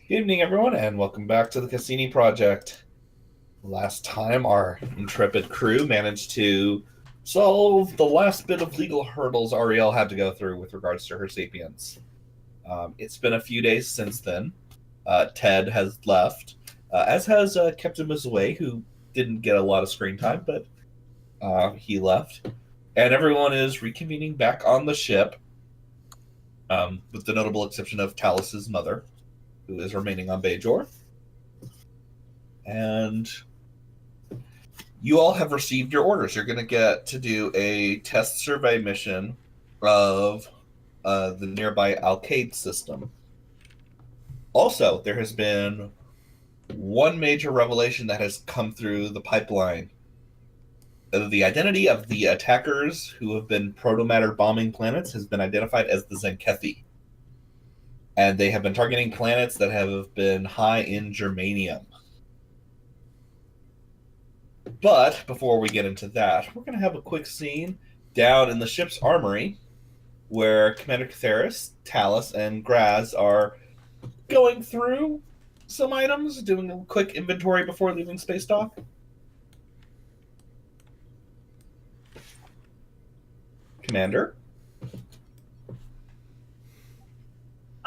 Good evening, everyone, and welcome back to the Cassini Project. Last time, our intrepid crew managed to solve the last bit of legal hurdles Ariel had to go through with regards to her sapience. It's been a few days since then. Ted has left, as has Captain Mizue, who didn't get a lot of screen time, but he left. And everyone is reconvening back on the ship, with the notable exception of Talus's mother, who is remaining on Bajor. And you all have received your orders. You're going to get to do a test survey mission of the nearby Alcade system. Also, there has been one major revelation that has come through the pipeline. The identity of the attackers who have been protomatter bombing planets has been identified as the Zenkethi. And they have been targeting planets that have been high in germanium. But before we get into that, we're going to have a quick scene down in the ship's armory where Commander Catheris, Talus, and Graz are going through some items, doing a quick inventory before leaving space dock. Commander?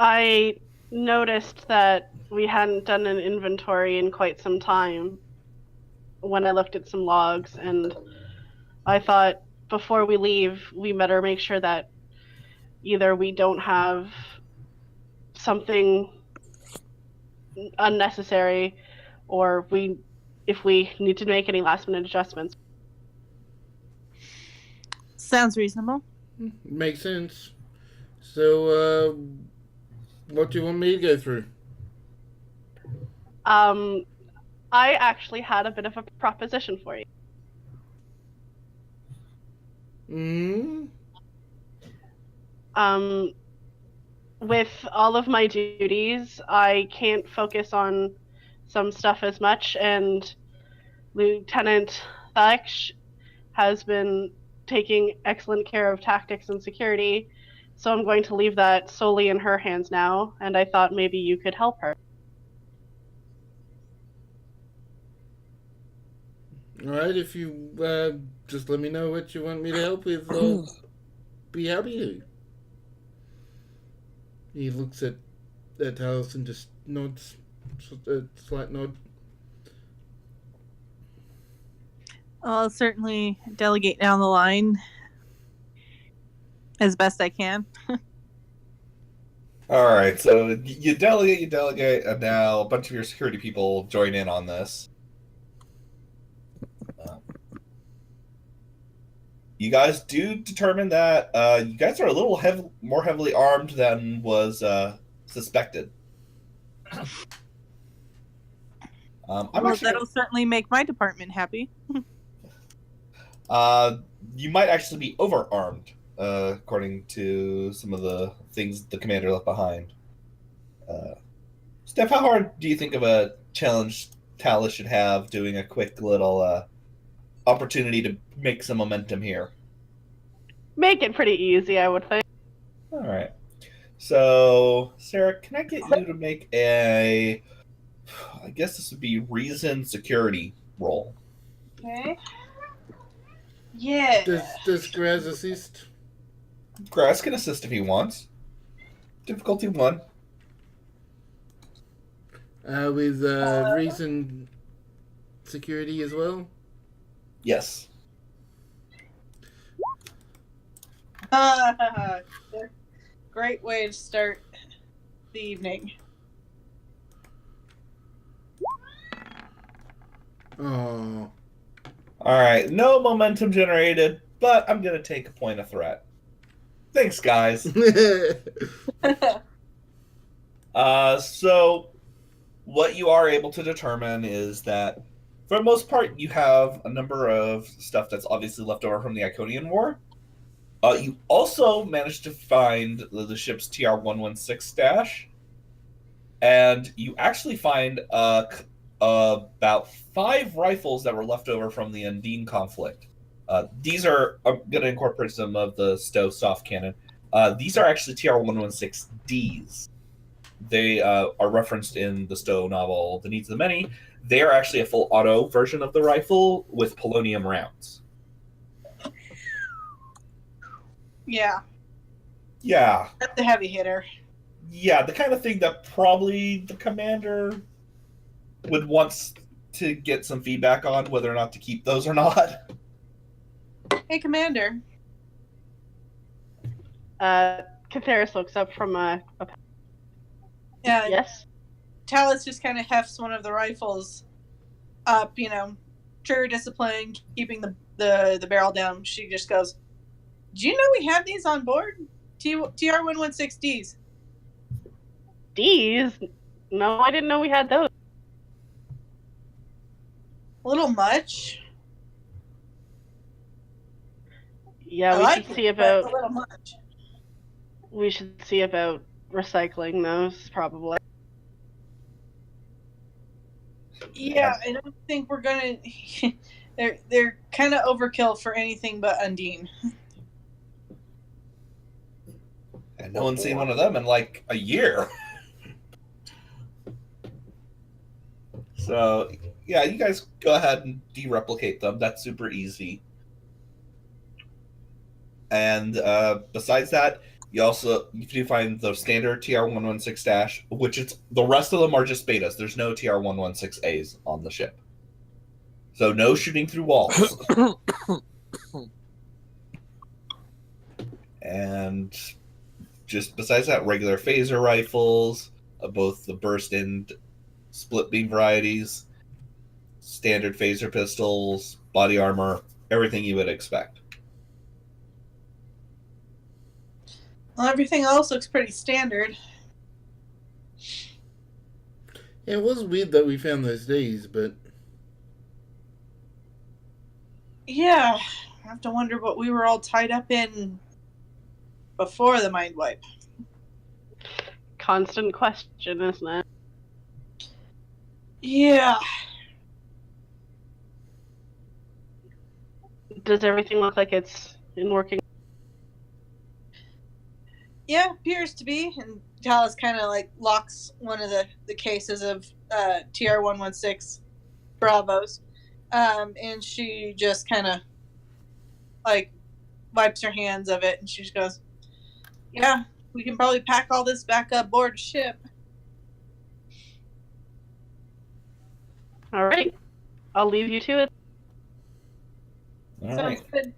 I noticed that we hadn't done an inventory in quite some time when I looked at some logs, and I thought before we leave, we better make sure that either we don't have something unnecessary, or if we need to make any last-minute adjustments. Sounds reasonable. Makes sense. So, what do you want me to go through? I actually had a bit of a proposition for you. With all of my duties, I can't focus on some stuff as much, and Lieutenant Thaksh has been taking excellent care of tactics and security, so I'm going to leave that solely in her hands now, and I thought maybe you could help her. Alright, if you just let me know what you want me to help with, I'll be happy to. He looks at Talos and just nods, a slight nod. I'll certainly delegate down the line as best I can. All right, so you delegate, and now a bunch of your security people join in on this. You guys do determine that you guys are a little more heavily armed than was suspected. That'll certainly make my department happy. You might actually be overarmed, according to some of the things the commander left behind. Steph, how hard do you think of a challenge Talus should have doing a quick little opportunity to make some momentum here? Make it pretty easy, I would think. All right. So, Sarah, can I get you to make I guess this would be reason security roll? Okay. Yeah. Does Graz assist? Graz can assist if he wants. Difficulty 1. With reason security as well? Yes. Great way to start the evening. Oh. Alright, no momentum generated, but I'm going to take a point of threat. Thanks, guys. So, what you are able to determine is that, for the most part, you have a number of stuff that's obviously left over from the Iconian War. You also managed to find the ship's TR-116 stash, and you actually find about 5 rifles that were left over from the Undine conflict. These are, I'm going to incorporate some of the STO soft cannon. These are actually TR-116Ds. They are referenced in the Stowe novel, The Needs of the Many. They are actually a full auto version of the rifle with polonium rounds. Yeah, Yeah. that's a heavy hitter. Yeah, the kind of thing that probably the commander would want to get some feedback on whether or not to keep those or not. Hey, Commander. Catheris looks up from a Yeah, yes. Talus just kind of hefts one of the rifles up, trigger discipline, keeping the barrel down. She just goes, "Do you know we have these on board? TR-116Ds." D's? No, I didn't know we had those. A little much. Yeah, I we like should it, see but about a little much. recycling those probably. Yeah, I don't think we're gonna. They're kind of overkill for anything but Undine. And no one's seen one of them in like a year. So, yeah, you guys go ahead and de-replicate them. That's super easy. And besides that, you do find the standard TR-116-, which the rest of them are just betas. There's no TR-116As on the ship. So no shooting through walls. And just besides that, regular phaser rifles, both the burst and split beam varieties, standard phaser pistols, body armor, everything you would expect. Well, everything else looks pretty standard. Yeah, it was weird that we found those days, but Yeah, I have to wonder what we were all tied up in before the mind wipe. Constant question, isn't it? Yeah. Does everything look like it's in working? Yeah, appears to be. And Talus kind of locks one of the cases of TR-116 Bravos. And she just kind of wipes her hands of it, and she just goes, "Yeah, we can probably pack all this back up board ship." All right, I'll leave you to it. All Sounds right. good.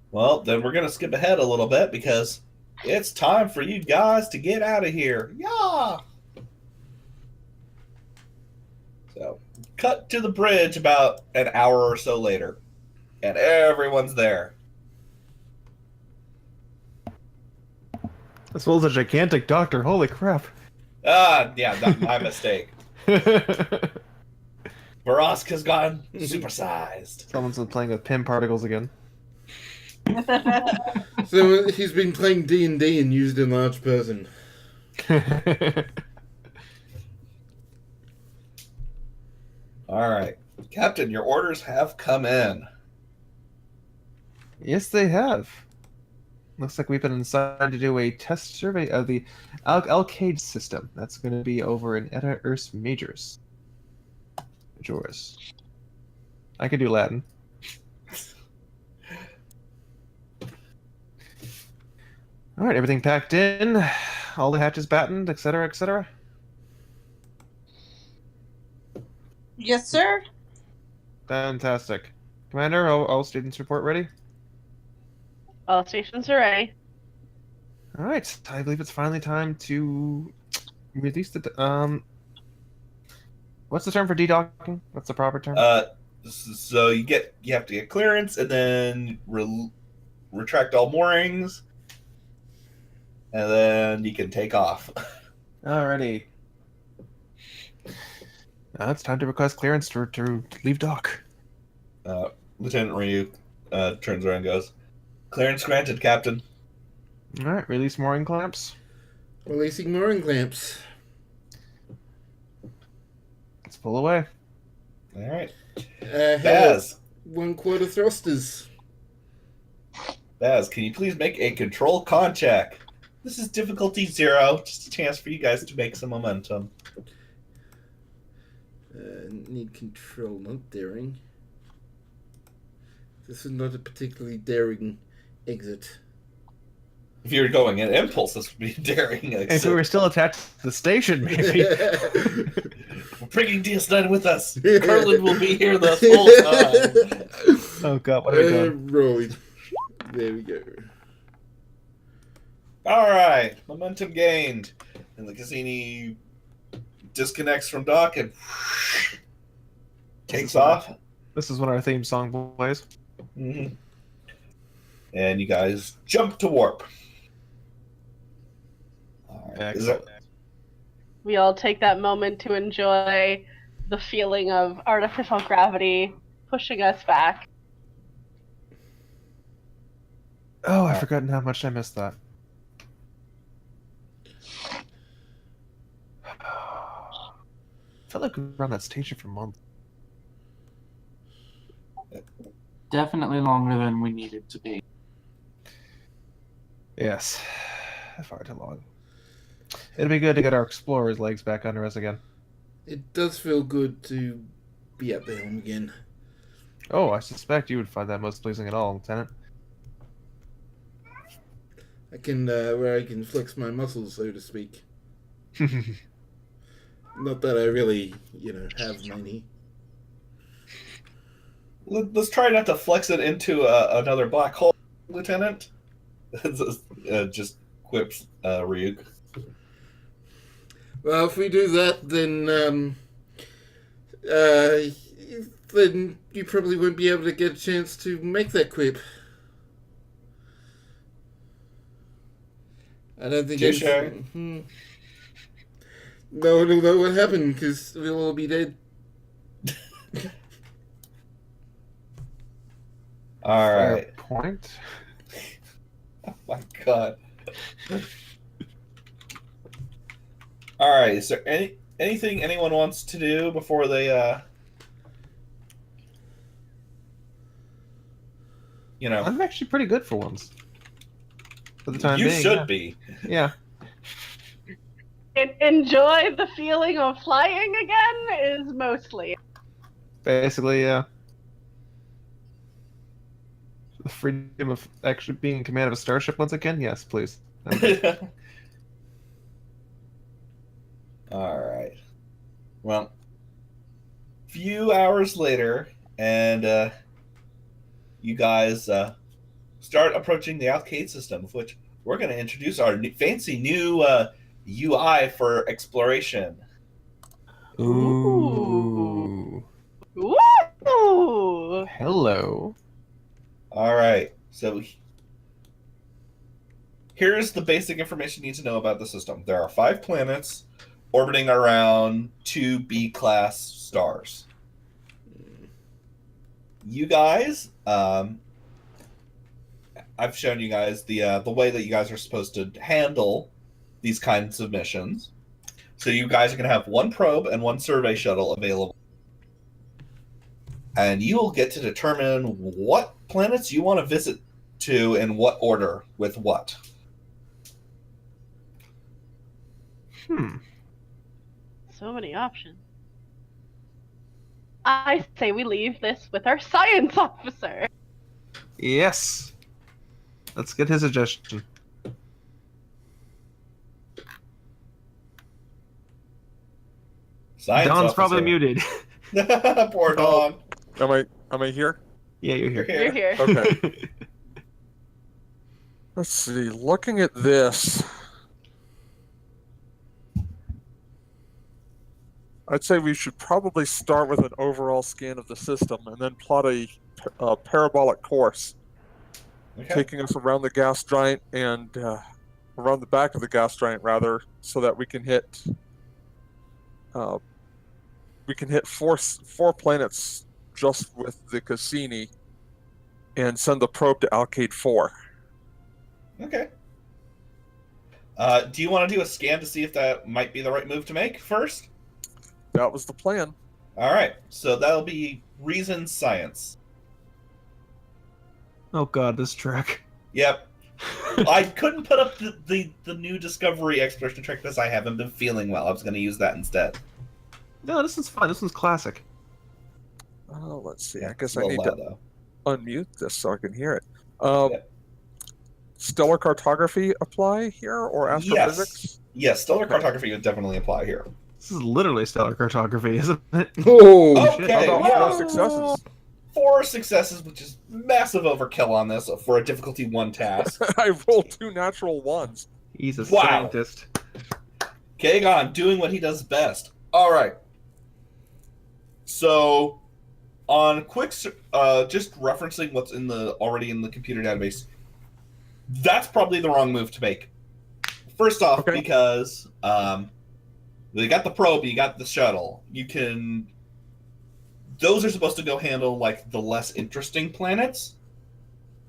Well, then we're going to skip ahead a little bit because it's time for you guys to get out of here. Yeah! So, cut to the bridge about an hour or so later, and everyone's there. As well as a gigantic doctor. Holy crap. Yeah, that's my mistake. Barask has gone supersized. Someone's been playing with Pym particles again. so he's been playing D&D and used a large person. All right. Captain, your orders have come in. Yes, they have. Looks like we've been assigned to do a test survey of the Alcade system. That's going to be over in Eta Urs Majoris. I can do Latin. All right, everything packed in, all the hatches battened, etc., etc. Yes, sir. Fantastic. Commander, all students report ready? All stations are ready. All right, I believe it's finally time to release the. What's the term for dedocking? What's the proper term? So you have to get clearance and then retract all moorings, and then you can take off. Alrighty. Now it's time to request clearance to leave dock. Lieutenant Ryu turns around and goes, "Clearance granted, Captain." All right, release mooring clamps. Releasing mooring clamps. Let's pull away. All right. Baz. 1/4 thrusters. Baz, can you please make a control con check? This is difficulty 0. Just a chance for you guys to make some momentum. Need control, not daring. This is not a particularly daring exit. If you were going in impulse, this would be daring. If we were still attached to the station, maybe. We're bringing DS9 with us. Curlin will be here the whole time. Oh god, what are we doing? Rolling. There we go. All right, momentum gained, and the Cassini disconnects from dock and takes off. This is when our theme song plays. Mm-hmm. And you guys jump to warp. All right. Excellent. We all take that moment to enjoy the feeling of artificial gravity pushing us back. Oh, I've forgotten how much I missed that. I felt like we were on that station for months. Definitely longer than we needed to be. Yes. Far too long. It'd be good to get our explorer's legs back under us again. It does feel good to be at the helm again. Oh, I suspect you would find that most pleasing at all, Lieutenant. I can, where I can flex my muscles, so to speak. Not that I really, have many. Let's try not to flex it into another black hole, Lieutenant. Just quips Ryuk. Well, if we do that, then you probably won't be able to get a chance to make that quip. I don't think Touche. No one will know what happened, because we'll all be dead. All Fair right. point. Oh my god. All right. Is there anything anyone wants to do before they I'm actually pretty good for once. For the time you being. should yeah. be. Yeah. Enjoy the feeling of flying again is mostly. Basically, yeah. The freedom of actually being in command of a starship once again? Yes, please. All right. Well, few hours later, and you guys start approaching the arcade system, of which we're going to introduce our fancy new UI for exploration. Ooh. Woo! Hello. All right. So here's the basic information you need to know about the system. There are 5 planets orbiting around 2 B-class stars. You guys, I've shown you guys the way that you guys are supposed to handle these kinds of missions. So you guys are going to have 1 probe and 1 survey shuttle available. And you will get to determine what planets you want to visit to in what order with what. So many options. I say we leave this with our science officer. Yes. Let's get his suggestion. Science Dawn's officer. probably muted. Poor Dawn. Am I here? Yeah, you're here. You're here. Okay. Let's see. Looking at this, I'd say we should probably start with an overall scan of the system and then plot a parabolic course, Okay. taking us around the gas giant and around the back of the gas giant, rather, so that we can hit four planets just with the Cassini and send the probe to Alcade 4. Okay. Do you want to do a scan to see if that might be the right move to make first? That was the plan. All right. So that'll be reason science. Oh god, this track. Yep. I couldn't put up the new Discovery exploration check because I haven't been feeling well. I was going to use that instead. No, this one's fine. This one's classic. Oh, let's see. I guess A I little need loud, to though. unmute this so I can hear it. Yeah. Stellar cartography apply here or astrophysics? Yes, stellar Okay. cartography would definitely apply here. This is literally stellar cartography, isn't it? Oh, shit. Okay, How about yeah. 4 successes? 4 successes, which is massive overkill on this for a difficulty 1 task. I rolled 2 natural ones. He's a Wow. scientist. Kagon doing what he does best. All right. So, on quick, just referencing what's already in the computer database, that's probably the wrong move to make. First off, Okay. because you got the probe, you got the shuttle. Those are supposed to go handle like the less interesting planets.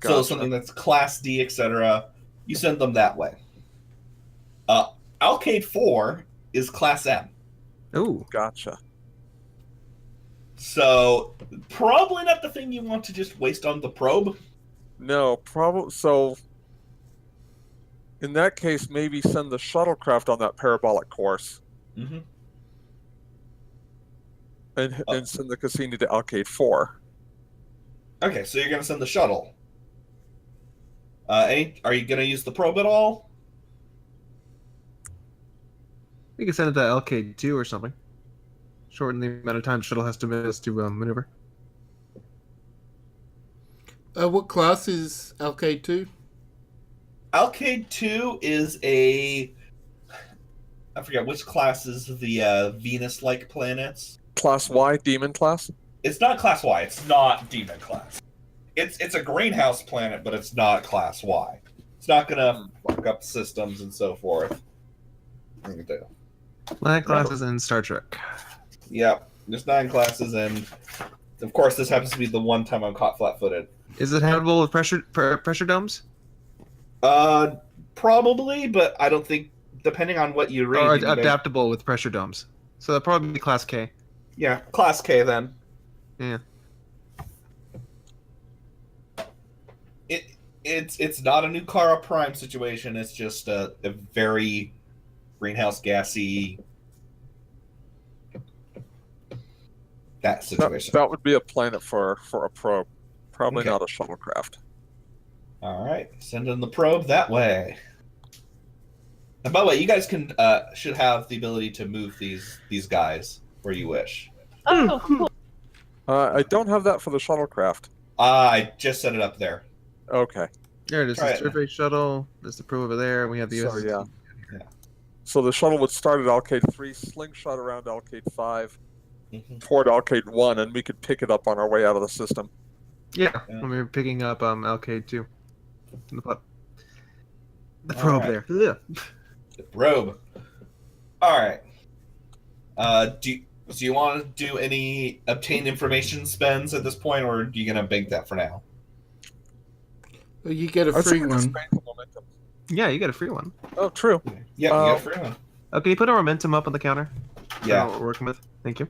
So Gotcha. something that's Class D, etc. You send them that way. Alcade 4 is Class M. Ooh. Gotcha. So, probably not the thing you want to just waste on the probe. No, probably. So, in that case, maybe send the shuttlecraft on that parabolic course Mm-hmm. and send the Cassini to Alcade 4. Okay, so you're going to send the shuttle. Are you going to use the probe at all? You can send it to LK2 or something. Shorten the amount of time shuttle has to maneuver. what class is LK2? Alcade 2 is I forget which class is the Venus-like planets. Class Y, demon class? It's not Class Y. It's not Demon class. It's a greenhouse planet, but it's not Class Y. It's not going to fuck up systems and so forth. Land classes in Star Trek. Yep. There's 9 classes, and of course, this happens to be the one time I'm caught flat-footed. Is it habitable with pressure domes? Probably, but I don't think, depending on what you read. Or you may- adaptable with pressure domes? So that'd probably be Class K. Yeah, Class K then. Yeah. It's not a new Kara Prime situation. It's just a very greenhouse gassy that situation. That would be a planet for a probe. Probably Okay. not a shuttlecraft. All right, send in the probe that way. And by the way, you guys should have the ability to move these guys where you wish. Oh, cool. I don't have that for the shuttlecraft. I just set it up there. Okay. There it is. Try The it. survey shuttle. There's the probe over there. We have the So, USS. yeah. So the shuttle would start at Alcade 3, slingshot around Alcade 5, toward Alcade 1, and we could pick it up on our way out of the system. Yeah, Yeah. when we were picking up Alcade 2. The All probe right. there. Ugh. The probe. All right. Do you want to do any obtained information spends at this point, or are you gonna bank that for now? Well, you get a I'd say free we're just one. paying for momentum. Yeah, you got a free one. Oh, true. Yeah, you got a free one. Oh, can you put a momentum up on the counter? Yeah, What we're working with. Thank you.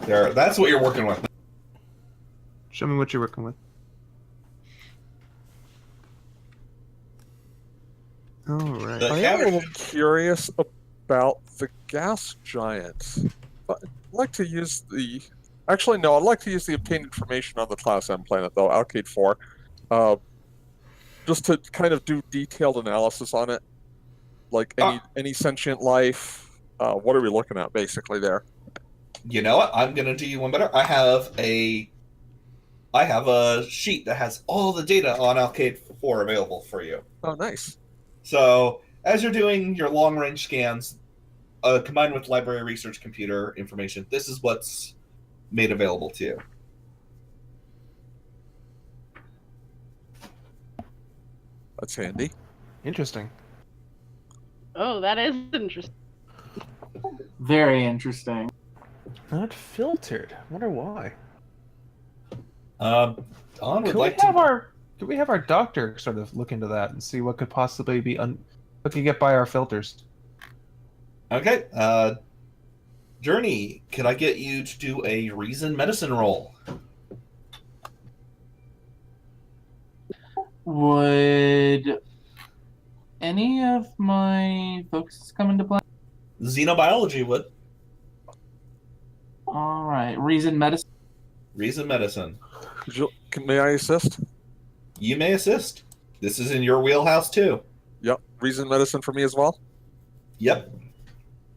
there. That's what you're working with. Show me what you're working with. All right. The I am a counter- little curious about the gas giants. I'd like to use the... Actually, no, I'd like to use the obtained information on the Class M planet, though, Alcade 4. Just to kind of do detailed analysis on it. Like, any sentient life. What are we looking at, basically, there? You know what? I'm gonna do you one better. I have a sheet that has all the data on Alcade 4 available for you. Oh, nice. So as you're doing your long range scans, combined with library research computer information, this is what's made available to you. That's handy. Interesting. Oh, that is interesting. Very interesting. Not filtered. I wonder why. Don would Could like we have our doctor sort of look into that and see what could possibly be what could get by our filters? Okay. Journey, could I get you to do a reason medicine roll? Would any of my focuses come into play? Xenobiology would. All right. Reason medicine. Reason medicine. May I assist? You may assist. This is in your wheelhouse too. Yep. Reason medicine for me as well? Yep.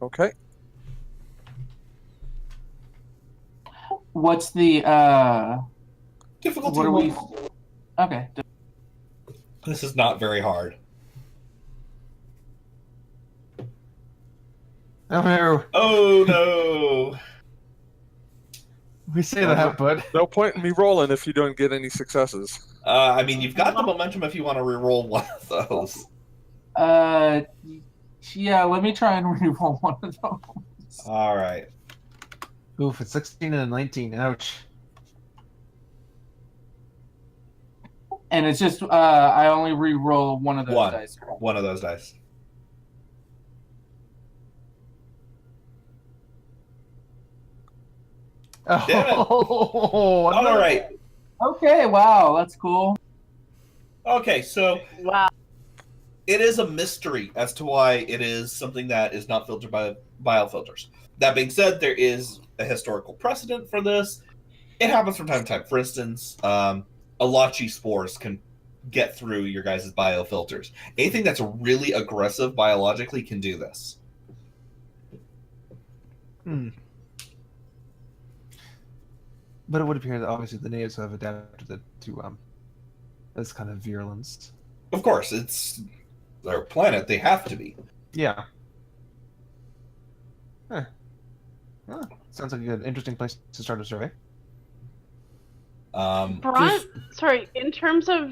Okay. What's the Difficulty what are we? one. Okay. This is not very hard. Oh no. Oh no. We say that, but No point in me rolling if you don't get any successes. I mean, you've got the momentum if you want to re-roll one of those. Yeah. Let me try and reroll one of those. All right. oof, it's 16 and a 19. Ouch. And it's just I only re-roll one of those One. dice. One of those dice. Damn it. Oh, All right. Okay. Wow. That's cool. Okay, so Wow. it is a mystery as to why it is something that is not filtered by biofilters. That being said, there is a historical precedent for this. It happens from time to time. For instance, Alachi spores can get through your guys' biofilters. Anything that's really aggressive biologically can do this. But it would appear that obviously the natives have adapted it to this kind of virulence. Of course, it's their planet. They have to be. Yeah. Huh. Well, sounds like a good, interesting place to start a survey. Bronze. Sorry. In terms of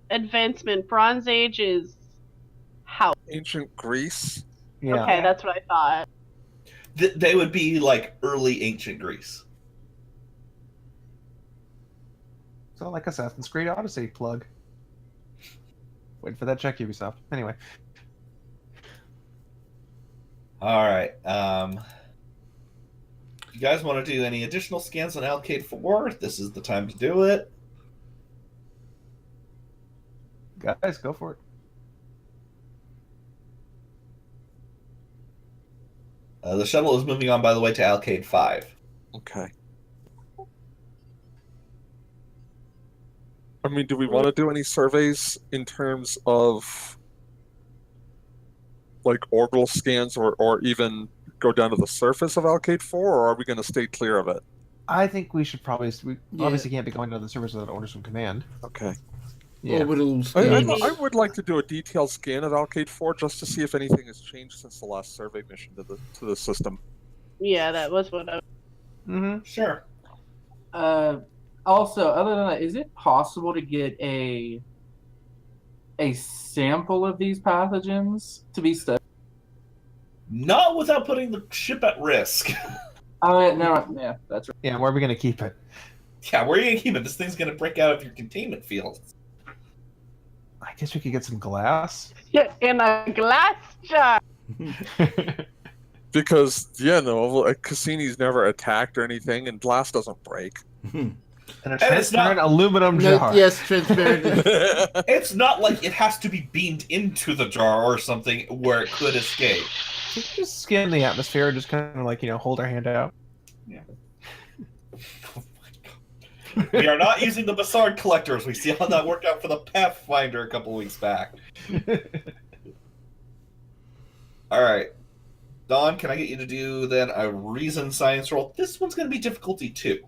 advancement, Bronze Age is how? Ancient Greece? Yeah. Okay, that's what I thought. They would be like early ancient Greece. So like Assassin's Creed Odyssey plug. Wait for that check, Ubisoft. Anyway. All right. You guys want to do any additional scans on Alcade 4? This is the time to do it. Guys, go for it. The shuttle is moving on, by the way, to Alcade 5. Okay. I mean, do we want to do any surveys in terms of like orbital scans or even go down to the surface of Alcade 4, or are we going to stay clear of it? I think we should probably... We Yeah. obviously can't be going to the service without orders from command. Okay. Yeah. Orbital I, scan. I would like to do a detailed scan of Alcade 4 just to see if anything has changed since the last survey mission to the system. Yeah, that was what I. Mm-hmm. Sure. Also, other than that, is it possible to get a sample of these pathogens to be studied? Not without putting the ship at risk. Oh, no, yeah, that's right. Yeah, where are we going to keep it? Yeah, where are you going to keep it? This thing's going to break out of your containment fields. I guess we could get some glass. Yeah, in a glass jar. Because, yeah, no, Cassini's never attacked or anything, and glass doesn't break. And a it's not- transparent aluminum jar. Yes, transparent. It's not like it has to be beamed into the jar or something where it could escape. Just scan the atmosphere and just kind of like, hold our hand out. We are not using the Bassard collectors. We see how that worked out for the Pathfinder a couple weeks back. All right. Dawn, can I get you to do then a reason science roll? This one's going to be difficulty 2.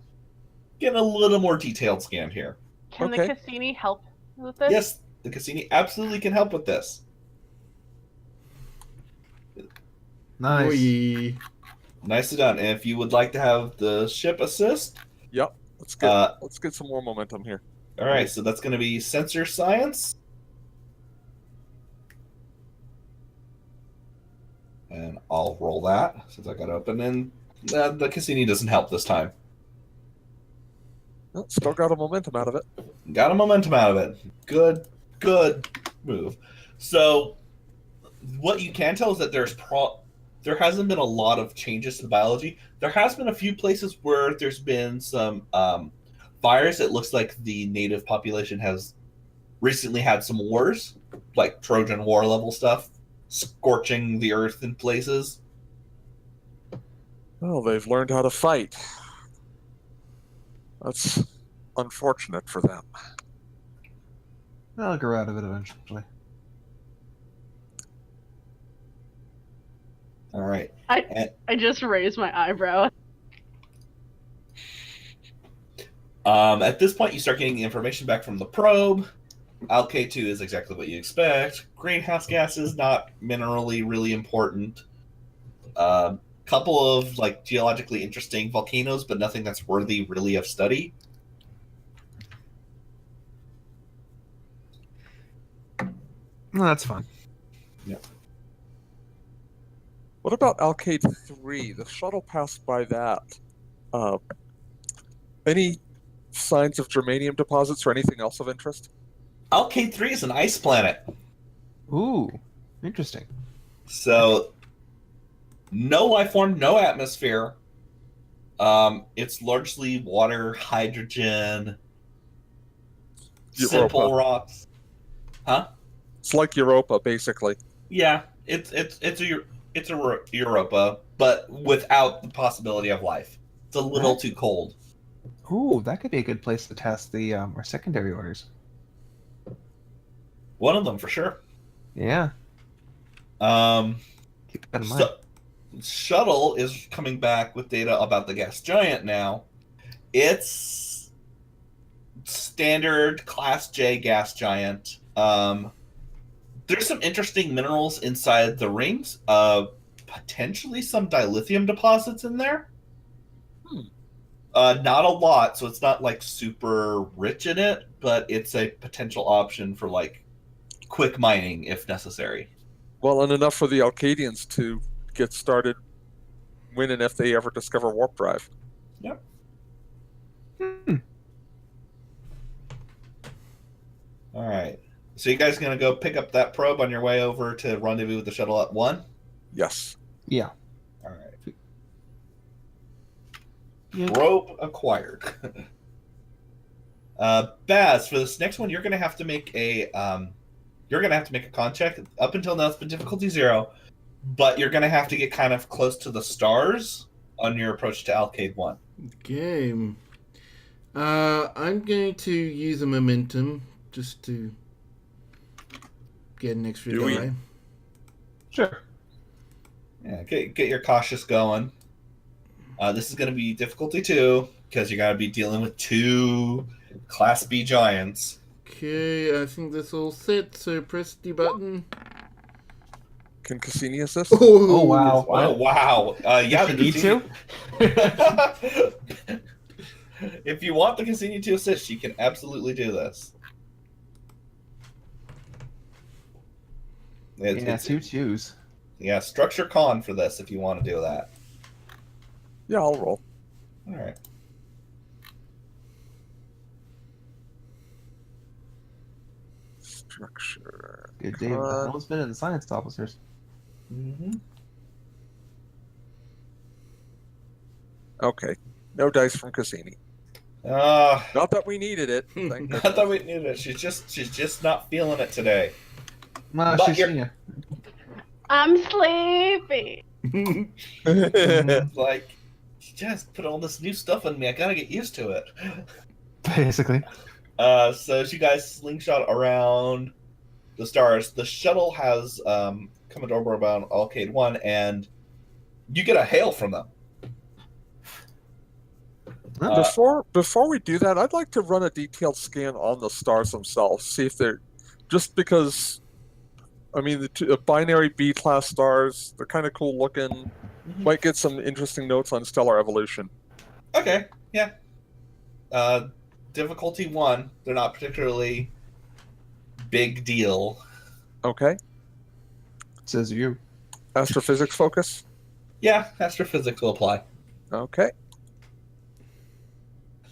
Getting a little more detailed scan here. Can Okay. the Cassini help with this? Yes, the Cassini absolutely can help with this. Nice. Oy. Nicely done. And if you would like to have the ship assist, Yep. Let's get some more momentum here. all right, so that's going to be sensor science. And I'll roll that since I got open. And the Cassini doesn't help this time. Well, still got a momentum out of it. Got a momentum out of it. Good move. So, what you can tell is that there hasn't been a lot of changes to the biology. There has been a few places where there's been some fires. It looks like the native population has recently had some wars, like Trojan War level stuff, scorching the earth in places. Well, they've learned how to fight. That's unfortunate for them. They'll grow out of it eventually. All right. I just raised my eyebrow. At this point, you start getting the information back from the probe. Alk2 is exactly what you expect. Greenhouse gases, not minerally really important. Couple of like geologically interesting volcanoes, but nothing that's worthy really of study. No, that's fine. What about Alcade 3? The shuttle passed by that. Any signs of germanium deposits or anything else of interest? Alk3 is an ice planet. Ooh, interesting. So, no life form, no atmosphere. It's largely water, hydrogen, simple Europa. rocks. Huh? It's like Europa, basically. Yeah, it's a Europa, but without the possibility of life. It's a little too cold. Ooh, that could be a good place to test the our secondary orders. One of them for sure. Yeah, keep that in mind. Shuttle is coming back with data about the gas giant now. It's standard Class J gas giant. There's some interesting minerals inside the rings. Potentially some dilithium deposits in there. Not a lot, so it's not like super rich in it, but it's a potential option for like quick mining if necessary. Well, and enough for the Alcadians to get started when and if they ever discover warp drive. Yep. All right. So you guys gonna go pick up that probe on your way over to rendezvous with the shuttle at 1? Yes. Yeah. All right. Yeah. Probe acquired. Baz, for this next one, you're gonna have to make a con check. Up until now, it's been difficulty 0, but you're gonna have to get kind of close to the stars on your approach to Alcade 1. Okay. I'm going to use a momentum just to get an extra Do we? die. Sure. Yeah, get your cautious going. This is going to be difficulty 2 because you're going to be dealing with 2 Class B giants. Okay, I think that's all set, so press the button. Can Cassini assist? Oh wow. Oh wow! Yeah, Does the she need Cassini... If you want the Cassini to assist, you can absolutely do this. Yeah, 2 2s. Yeah, structure con for this if you want to do that. Yeah, I'll roll. All right. Structure. Good day. What the hell's been in the science officers? Mm-hmm. Okay. No dice from Cassini. Not Not that we needed it. Thank that we needed it. She's just not feeling it today. Ma, But she's you're- seen you. I'm sleepy. It's like, she just put all this new stuff on me. I gotta get used to it. Basically. So as you guys slingshot around the stars, the shuttle has come into orbit around Alcade 1, and you get a hail from them. Before we do that, I'd like to run a detailed scan on the stars themselves, see if they're just because. I mean, the binary B-class stars, they're kind of cool looking. Might get some interesting notes on stellar evolution. Okay, yeah. Difficulty 1, they're not particularly big deal. Okay. Says you. Astrophysics focus? Yeah, astrophysics will apply. Okay.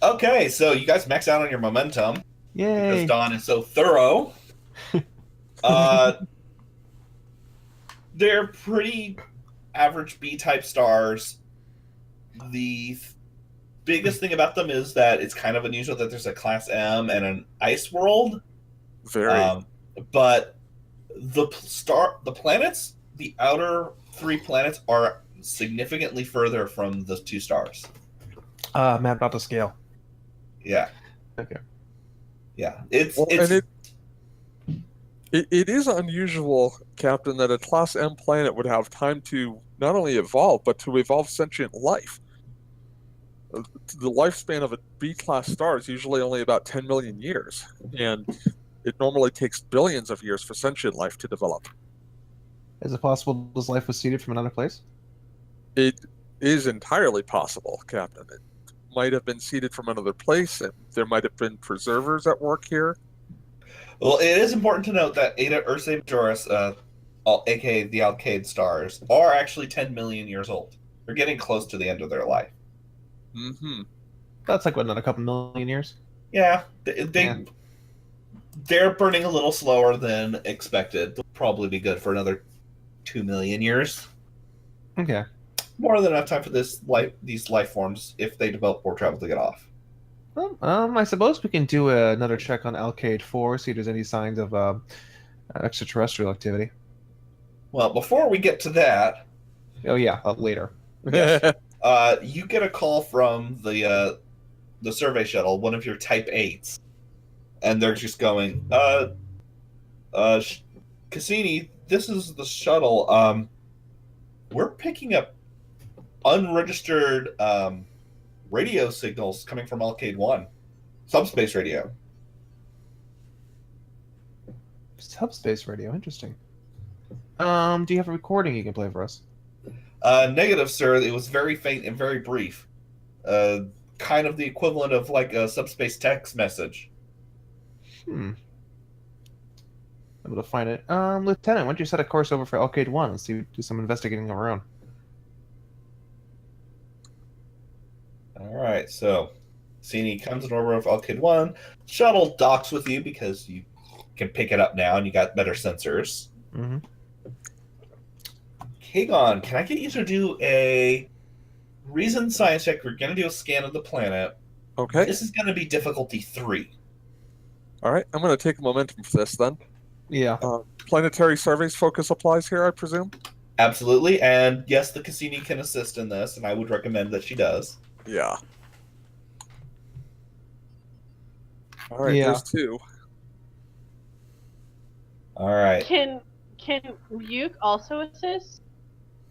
Okay, so you guys max out on your momentum because Yay. Dawn is so thorough. They're pretty average B-type stars. The biggest thing about them is that it's kind of unusual that there's a Class M and an ice world. Very. But the planets, the outer 3 planets, are significantly further from the 2 stars. Mapped out to scale. Yeah. Okay. Yeah. And it is unusual, Captain, that a Class M planet would have time to not only evolve, but to evolve sentient life. The lifespan of a B-class star is usually only about 10 million years, and it normally takes billions of years for sentient life to develop. Is it possible this life was seeded from another place? It is entirely possible, Captain. It might have been seeded from another place, and there might have been preservers at work here. Well, it is important to note that Eta Ursae Majoris, aka the Alcade stars, are actually 10 million years old. They're getting close to the end of their life. Mm-hmm. That's like, what, another couple million years? Yeah, Yeah. they're burning a little slower than expected. They'll probably be good for another 2 million years. Okay. More than enough time for these life forms, if they develop more travel, to get off. Well, I suppose we can do another check on Alcade 4, see if there's any signs of extraterrestrial activity. Well, before we get to that, Oh yeah, later. yes, you get a call from the survey shuttle, one of your Type 8s, and they're just going, Cassini, this is the shuttle. We're picking up unregistered radio signals coming from Alcade 1. Subspace radio. Subspace radio, interesting. Do you have a recording you can play for us? Negative, sir. It was very faint and very brief. Kind of the equivalent of like a subspace text message. Able to find it. Lieutenant, why don't you set a course over for Alcade 1 and do some investigating of our own? Alright, so Cassini comes in orbit of Alcade 1. Shuttle docks with you because you can pick it up now and you got better sensors. Mm-hmm. Kagon, can I get you to do a reason science check? We're going to do a scan of the planet. Okay. This is going to be difficulty 3. All right. I'm going to take momentum for this then. Yeah. Planetary surveys focus applies here, I presume? Absolutely, and yes, the Cassini can assist in this, and I would recommend that she does. Yeah. All right, Yeah. there's 2. Alright. Can Ryuk also assist?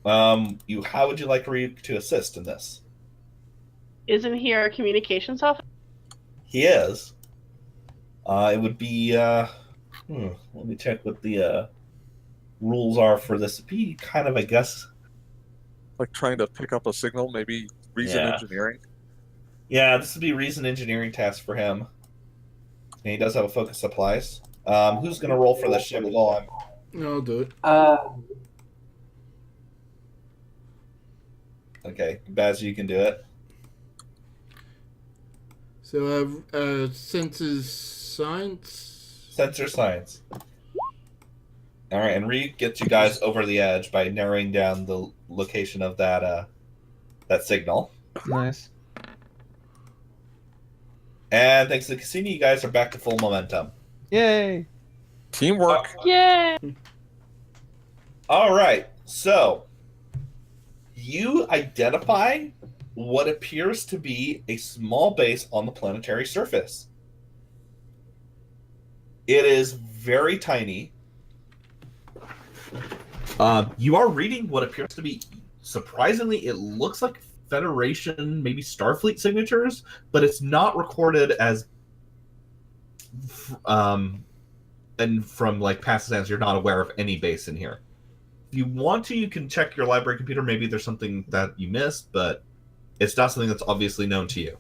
How would you like Ryuk to assist in this? Isn't he our communications officer? He is. It would be, let me check what the rules are for this. It'd be kind of, I guess... Like trying to pick up a signal, maybe reason engineering? Yeah, this would be reason engineering task for him. And he does have a focus supplies. Who's going to roll for the ship while I'm... I'll do it. Okay, Baz, you can do it. So senses science. Sensor science. Alright, and Ryuk gets you guys over the edge by narrowing down the location of that signal. Nice. And thanks to Cassini, you guys are back to full momentum. Yay! Teamwork. Yay! Alright, so you identify what appears to be a small base on the planetary surface. It is very tiny. You are reading what appears to be, surprisingly, it looks like Federation, maybe Starfleet signatures, but it's not recorded as and from like past exams, you're not aware of any base in here. If you want to, you can check your library computer. Maybe there's something that you missed, but it's not something that's obviously known to you.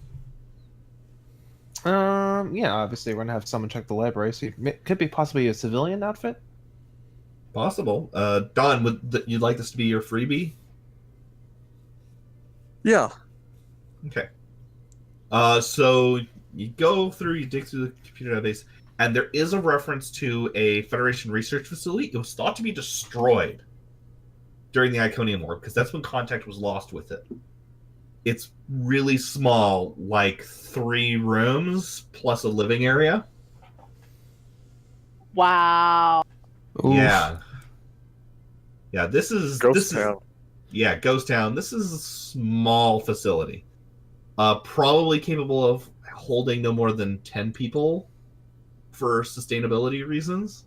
Yeah, obviously we're gonna have someone check the library. So it could be possibly a civilian outfit. Possible. Don, would you like this to be your freebie? Yeah. Okay. So you go through, you dig through the computer database, and there is a reference to a Federation research facility. It was thought to be destroyed during the Iconium War, because that's when contact was lost with it. It's really small, like 3 rooms plus a living area. Wow. Oof. Yeah. Yeah, this is Ghost Town. Yeah, Ghost Town. This is a small facility. Probably capable of holding no more than 10 people for sustainability reasons.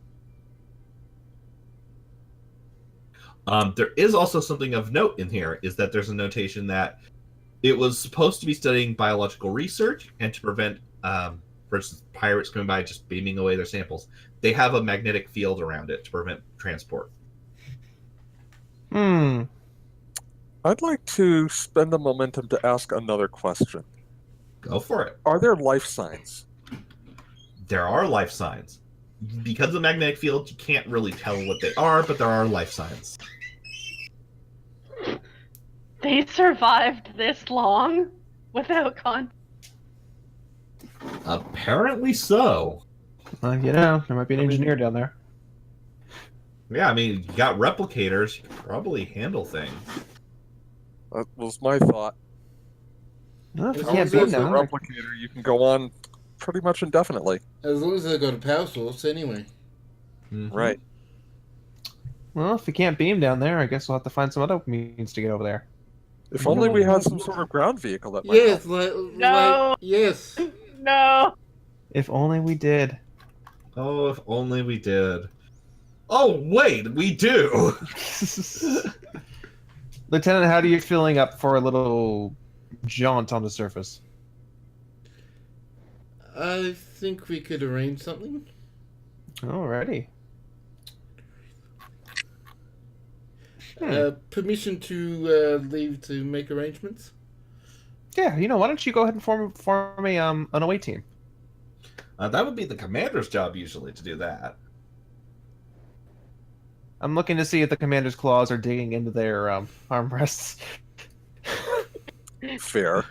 There is also something of note in here, is that there's a notation that it was supposed to be studying biological research and to prevent, for instance, pirates coming by just beaming away their samples. They have a magnetic field around it to prevent transport. Hmm. I'd like to spend the momentum to ask another question. Go for it. Are there life signs? There are life signs. Because of the magnetic field, you can't really tell what they are, but there are life signs. They survived this long without con. Apparently so. There might be an engineer down there. Yeah, I mean, you got replicators, you can probably handle things. That was my thought. No, if As you long can't as beam there's With a the them, replicator, you can go on pretty much indefinitely. As long as they've got a power source, anyway. Mhm. Right. well, if you can't beam down there, I guess we'll have to find some other means to get over there. If only we had some sort of ground vehicle that might Yes, help. No. yes. No. If only we did. Oh, if only we did. Oh, wait, we do! Lieutenant, how are you feeling up for a little jaunt on the surface? I think we could arrange something. Alrighty. Permission to leave to make arrangements. Yeah, why don't you go ahead and form an away team? That would be the commander's job, usually, to do that. I'm looking to see if the commander's claws are digging into their armrests. Fair.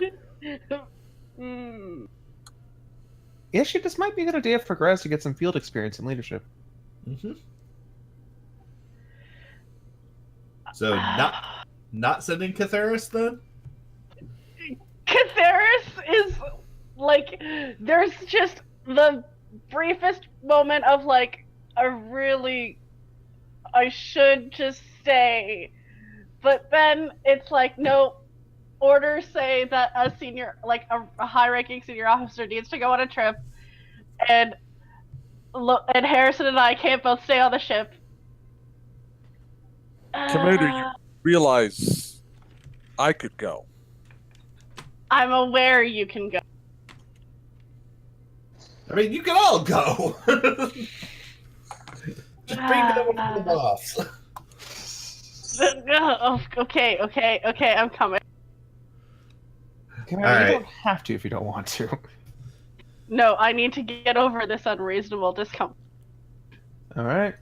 Mm. Actually, this might be a good idea for Graz to get some field experience in leadership. Mm-hmm. So, not sending Catharis, then? Catharis is like, there's just the briefest moment of like a really, I should just stay, but then it's like, no, orders say that a senior, like a high-ranking senior officer needs to go on a trip, and Harrison and I can't both stay on the ship. Commander, you realize I could go. I'm aware you can go. I mean, you can all go! Just bring them one of the boss. Okay, I'm coming. Commander, Alright. you don't have to if you don't want to. No, I need to get over this unreasonable discomfort. Alright.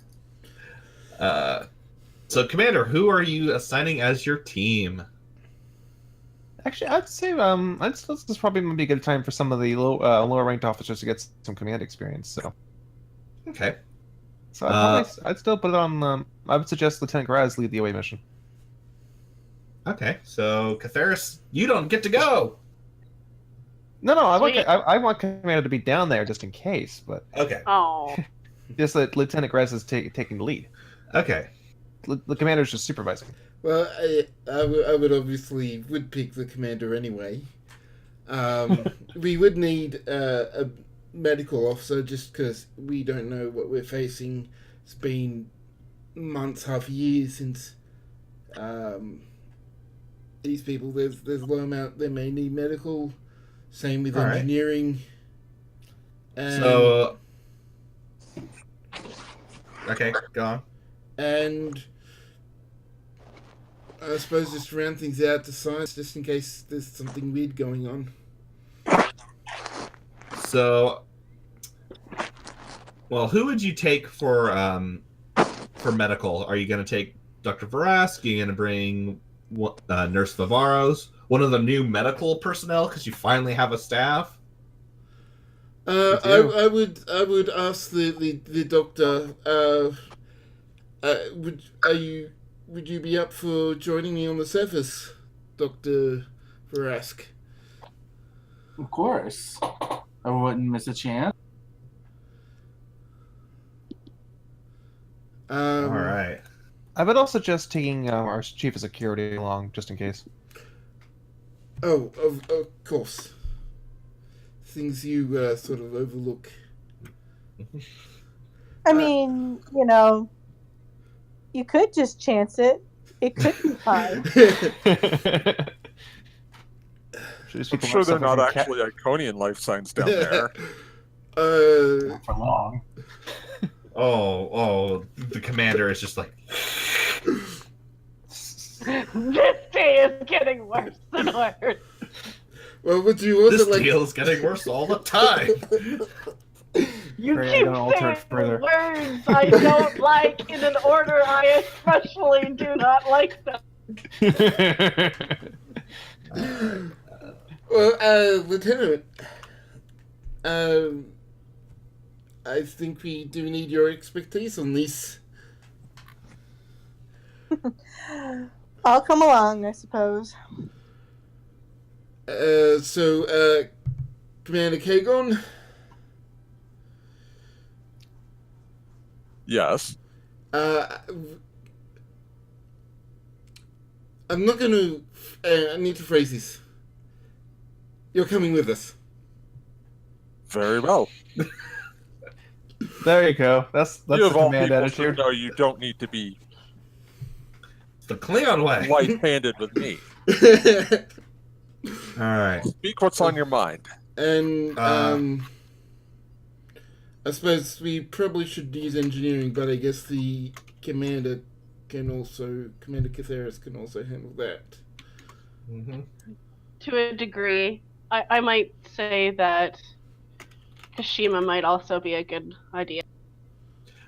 So, Commander, who are you assigning as your team? Actually, I'd say this probably might be a good time for some of the lower ranked officers to get some command experience. So Okay. I'd still put it on. I would suggest Lieutenant Graz lead the away mission. Okay, so, Catharis, you don't get to go! No, Sweet. I want Commander to be down there just in case, but Okay, Oh. just that Lieutenant Graz is taking the lead. okay. The Commander's just supervising. Well, I would obviously pick the commander anyway. We would need a medical officer just because we don't know what we're facing. It's been months, half a year since these people. There's a low amount. They may need medical. Same with All right. engineering. So, okay, go on. And I suppose just round things out to science, just in case there's something weird going on. So, well, who would you take for medical? Are you going to take Dr. Varask? Are you going to bring Nurse Vavaros? One of the new medical personnel because you finally have a staff? I would ask the doctor. Would you be up for joining me on the surface, Dr. Varask? Of course. I wouldn't miss a chance. All right. I would also suggest taking our chief of security along, just in case. Oh, of course. Things you sort of overlook. I mean, you know, you could just chance it. It could be fine. I'm sure they're not actually Iconian life signs down there. Not for long. Oh, the commander is just like. This day is getting worse and worse. Well, would you also This like? deal is getting worse all the time. You Great, I keep don't alter it saying further. words I don't like in an order I especially do not like them. Well, Lieutenant, I think we do need your expertise on this. I'll come along, I suppose. So, Commander Kagon? Yes. I'm not going to... I need to phrase this. You're coming with us. Very well. There you go. That's You the of all command people attitude. should know you don't need to be The Klingon way. light-handed with me. All right. Speak what's on your mind. And, I suppose we probably should use engineering, but I guess the Commander Catheris can also handle that. Mm-hmm. To a degree, I might say that Kashima might also be a good idea.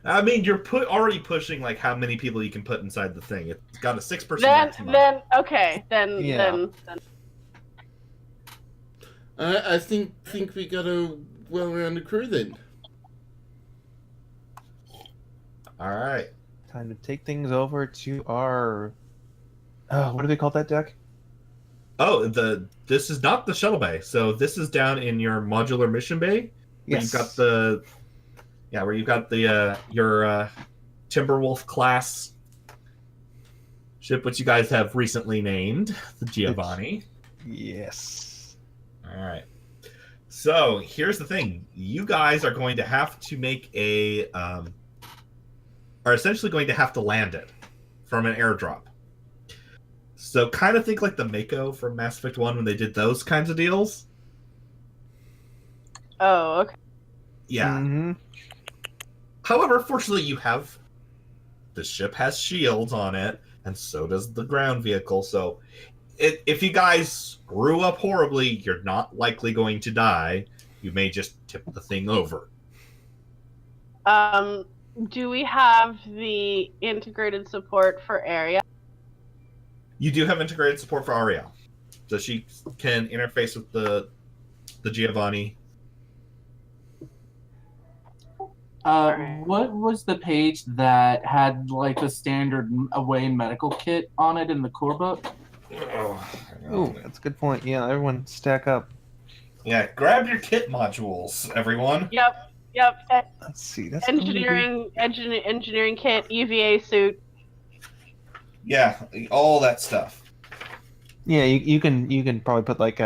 I mean, you're already pushing like how many people you can put inside the thing. It's got a 6% maximum. Then okay, then Yeah. then I think we got a well-rounded crew then. All right. Time to take things over to our. Oh, what do they call that deck? Oh, this is not the shuttle bay. So this is down in your modular mission bay. Where Yes. you've got where you've got your Timberwolf class ship, which you guys have recently named the Giovanni. Yes. All right. So here's the thing: you guys are going to have to make are essentially going to have to land it from an airdrop. So kind of think like the Mako from Mass Effect 1 when they did those kinds of deals. oh okay. Yeah. Mm-hmm. However, fortunately, the ship has shields on it, and so does the ground vehicle. So if you guys screw up horribly, you're not likely going to die. You may just tip the thing over. Do we have the integrated support for area? You do have integrated support for Ariel. So she can interface with the Giovanni. What was the page that had like the standard away medical kit on it in the core book? Oh, that's a good point. Yeah, everyone stack up. Yeah, grab your kit modules, everyone. Yep. Let's see. That's going to be- Engineering kit, EVA suit. Yeah, all that stuff. Yeah, you can probably put like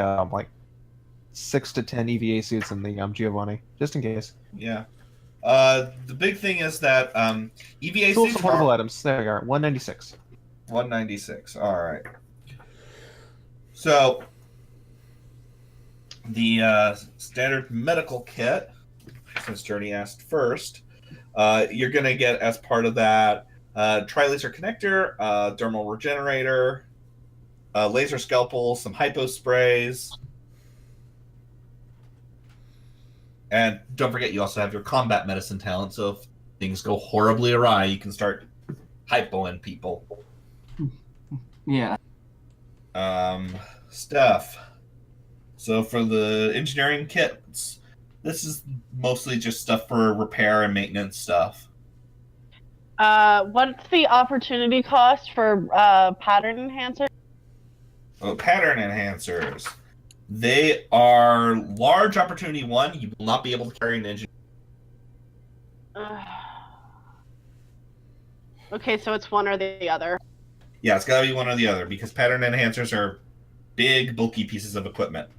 6 to 10 EVA suits in the Giovanni, just in case. Yeah. The big thing is that EVA Tool suits supportable are items. There we are. 196. 196. All right. So the standard medical kit, since Journey asked first, you're going to get as part of that tri-laser connector, dermal regenerator, laser scalpel, some hypo sprays. And don't forget, you also have your combat medicine talent, so if things go horribly awry, you can start hypoing people. Yeah. Stuff. So for the engineering kits, this is mostly just stuff for repair and maintenance stuff. What's the opportunity cost for pattern enhancer? Oh, pattern enhancers. They are large opportunity 1. You will not be able to carry an engine. Okay, so it's one or the other. Yeah, it's got to be one or the other because pattern enhancers are big, bulky pieces of equipment.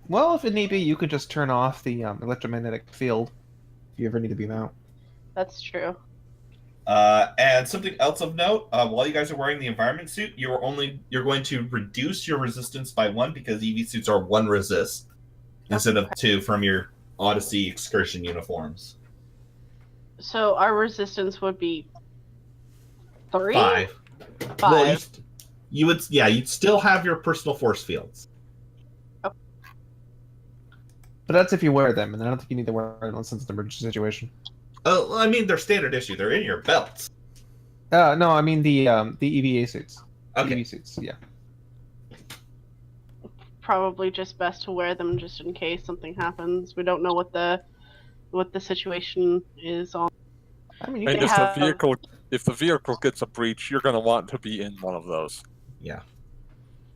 Well, if it need be, you could just turn off the electromagnetic field if you ever need to beam out. That's true. And something else of note: while you guys are wearing the environment suit, you're going to reduce your resistance by 1 because EV suits are 1 resist instead of 2 from your Odyssey excursion uniforms. So our resistance would be 3? 5. 5. Well, you'd still have your personal force fields. But that's if you wear them, and I don't think you need to wear them unless it's an emergency situation. I mean, they're standard issue. They're in your belts. No, I mean the EVA suits. Okay. EV suits, yeah. Probably just best to wear them just in case something happens. We don't know what the situation is on. I mean, you And can if the vehicle gets a breach, you're going to want to be in one of those. Yeah.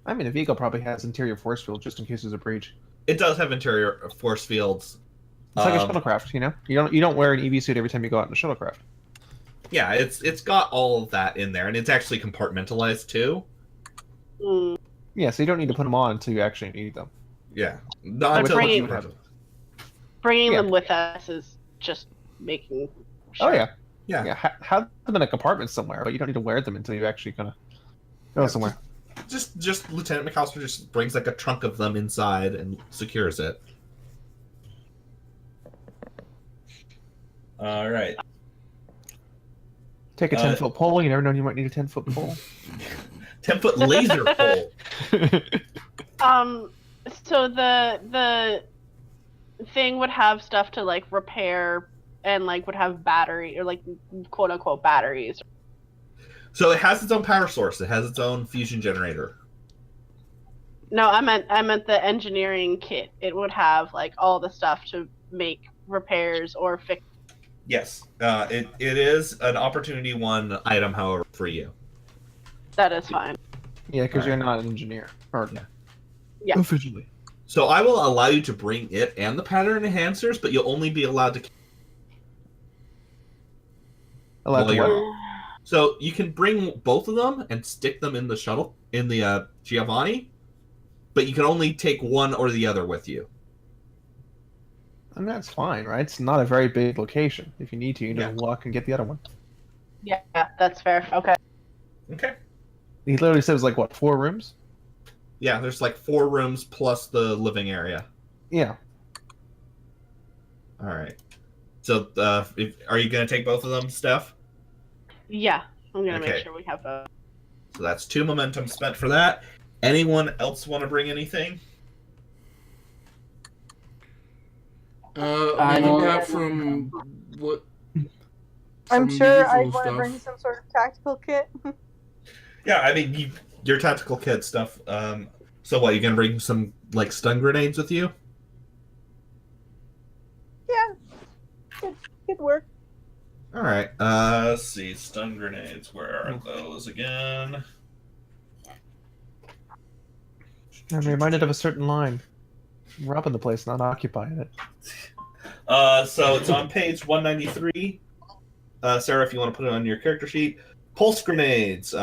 I mean, the vehicle probably has interior force field just in case there's a breach. It does have interior force fields. It's like a shuttlecraft, you know. You don't wear an EV suit every time you go out in a shuttlecraft. Yeah, it's got all of that in there, and it's actually compartmentalized too. Mm. Yeah, so you don't need to put them on until you actually need them. Yeah, But until bringing- you have them. Bringing Yeah. them with us is just making sure. Oh yeah, Yeah. yeah. Have them in a compartment somewhere, but you don't need to wear them until you actually kind of go somewhere. Just Lieutenant McAllister just brings like a trunk of them inside and secures it. All right. Take a 10-foot pole. You never know you might need a 10-foot pole. 10-foot laser pole. So the thing would have stuff to like repair and like would have battery or like quote unquote batteries. So it has its own power source. It has its own fusion generator. No, I meant the engineering kit. It would have like all the stuff to make repairs or fix. Yes, it is an opportunity 1 item, however, for you. That is fine. Yeah, because you're not an engineer. Or, Yeah. Officially. So I will allow you to bring it and the pattern enhancers, but you'll only be allowed to. Allowed to Well, what? So you can bring both of them and stick them in the shuttle in the Giovanni, but you can only take one or the other with you. I mean, that's fine, right? It's not a very big location. If you need to, you can just walk and get the other one. Yeah, that's fair. Okay. Okay. He literally says like what, 4 rooms? Yeah, there's like 4 rooms plus the living area. Yeah. All right. So, are you going to take both of them, Steph? Yeah, I'm gonna Okay. make sure we have both. So that's 2 momentum spent for that. Anyone else want to bring anything? Apart from what? I'm some sure I'd usual want to stuff. bring some sort of tactical kit. Yeah, I mean, your tactical kit stuff. So what, you going to bring some, like, stun grenades with you? Yeah, could work. All right. Let's see. Stun grenades. Where are those again? I'm reminded of a certain line. We're up in the place, not occupying it. So it's on page 193. Sarah, if you want to put it on your character sheet. Pulse grenades.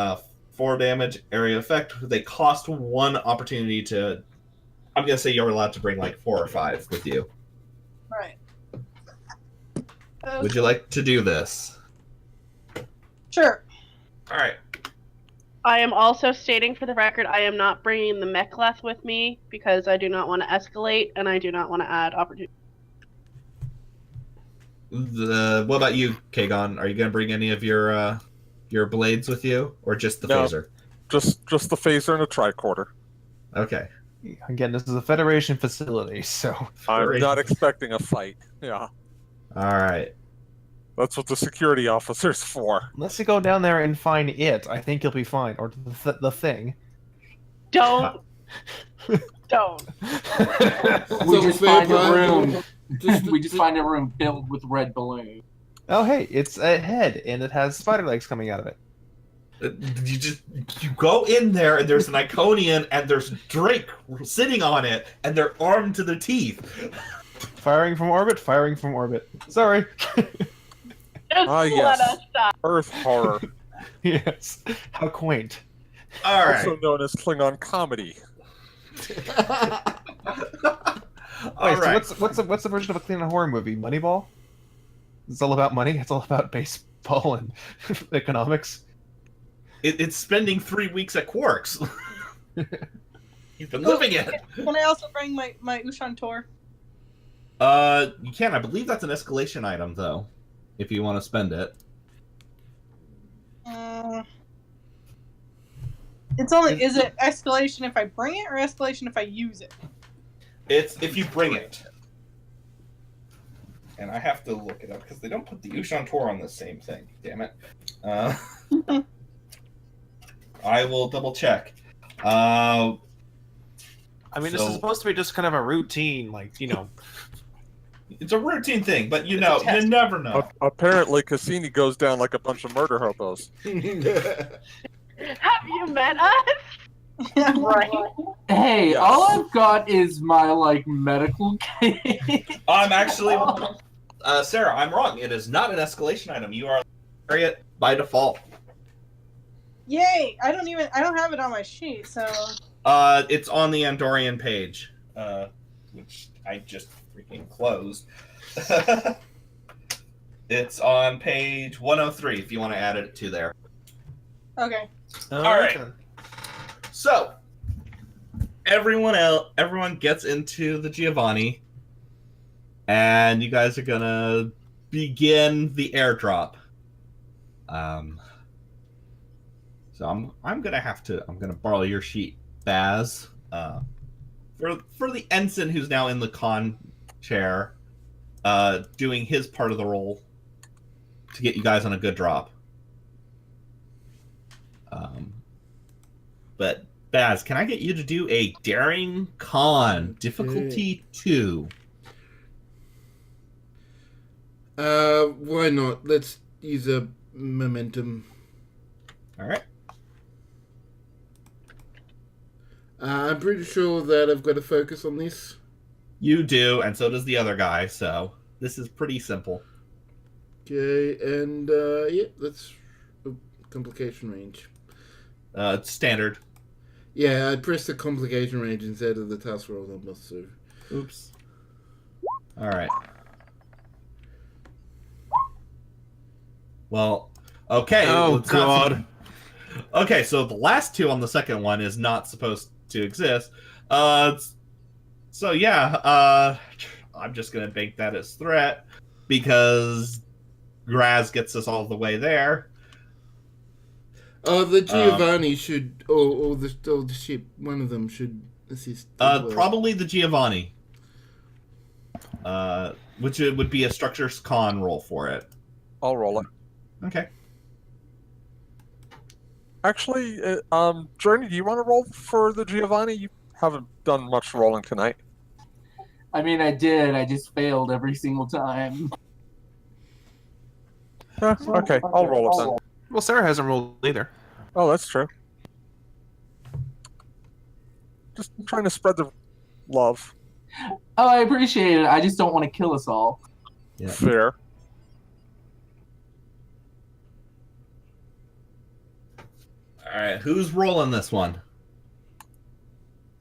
4 damage, area effect. They cost 1 opportunity to... I'm going to say you're allowed to bring like 4 or 5 with you. Right. Would you like to do this? Sure. All right. I am also stating for the record, I am not bringing the mechleth with me because I do not want to escalate and I do not want to add opportunity. What about you, Kagon? Are you going to bring any of your blades with you, or just the No. phaser? Just the phaser and a tricorder. Okay. Again, this is a Federation facility, so... I'm not expecting a fight. Yeah, All right. that's what the security officer's for. Unless you go down there and find it, I think you'll be fine. Or the thing. Don't. Don't. We So just fair find a play. room. Just- We just find a room filled with red balloons. Oh, hey, it's a head, and it has spider legs coming out of it. You go in there, and there's an Iconian, and there's Drake sitting on it, and they're armed to the teeth. Firing from orbit, firing from orbit. Sorry. Just let yes. us stop. Earth horror, Yes. How quaint. All right. also known as Klingon comedy. All Wait, right. so what's the version of a clean horror movie? Moneyball? It's all about money. It's all about baseball and economics. It's spending 3 weeks at Quarks. He's been living it. Can I also bring my Ushan Tor? You can. I believe that's an escalation item, though, if you want to spend it. It's only. Is it escalation if I bring it, or escalation if I use it? It's if you bring it. And I have to look it up because they don't put the Ushan Tor on the same thing. Damn it. I will double check. I mean, this So- is supposed to be just kind of a routine, like, you know. It's a routine thing, but you It's a know, you test. never know. Apparently, Cassini goes down like a bunch of murder hobos. Have you met us? Right. Hey, Yes. all I've got is my like medical kit. I'm actually, Sarah, I'm wrong. It is not an escalation item. You are carry it by default. Yay! I don't have it on my sheet, so. It's on the Andorian page, which I just freaking closed. It's on page 103 if you want to add it to there. Okay. All right. So, everyone gets into the Giovanni, and you guys are gonna begin the airdrop. So I'm gonna borrow your sheet, Baz. For the ensign who's now in the con chair, doing his part of the role to get you guys on a good drop. But Baz, can I get you to do a daring con difficulty 2? Why not? Let's use a momentum. All right. I'm pretty sure that I've got to focus on this. You do, and so does the other guy. So this is pretty simple. Okay, and yeah, that's complication range. It's standard. Yeah, I pressed the complication range instead of the task roll number, so. Oops. All right. Well, okay. Oh, it's not God. Okay, so the last two on the second one is not supposed to exist. So yeah, I'm just gonna bank that as threat because Graz gets us all the way there. Oh, the Giovanni should, or the ship, one of them should assist. as well. Probably the Giovanni. Which it would be a structures con roll for it. I'll roll it. Okay. Actually, Journey, do you want to roll for the Giovanni? You haven't done much rolling tonight. I mean, I did. I just failed every single time. Okay, I'll roll it then. Well, Sarah hasn't rolled either. Oh, that's true. Just trying to spread the love. Oh, I appreciate it. I just don't want to kill us all. Yeah. Fair. All right, who's rolling this one?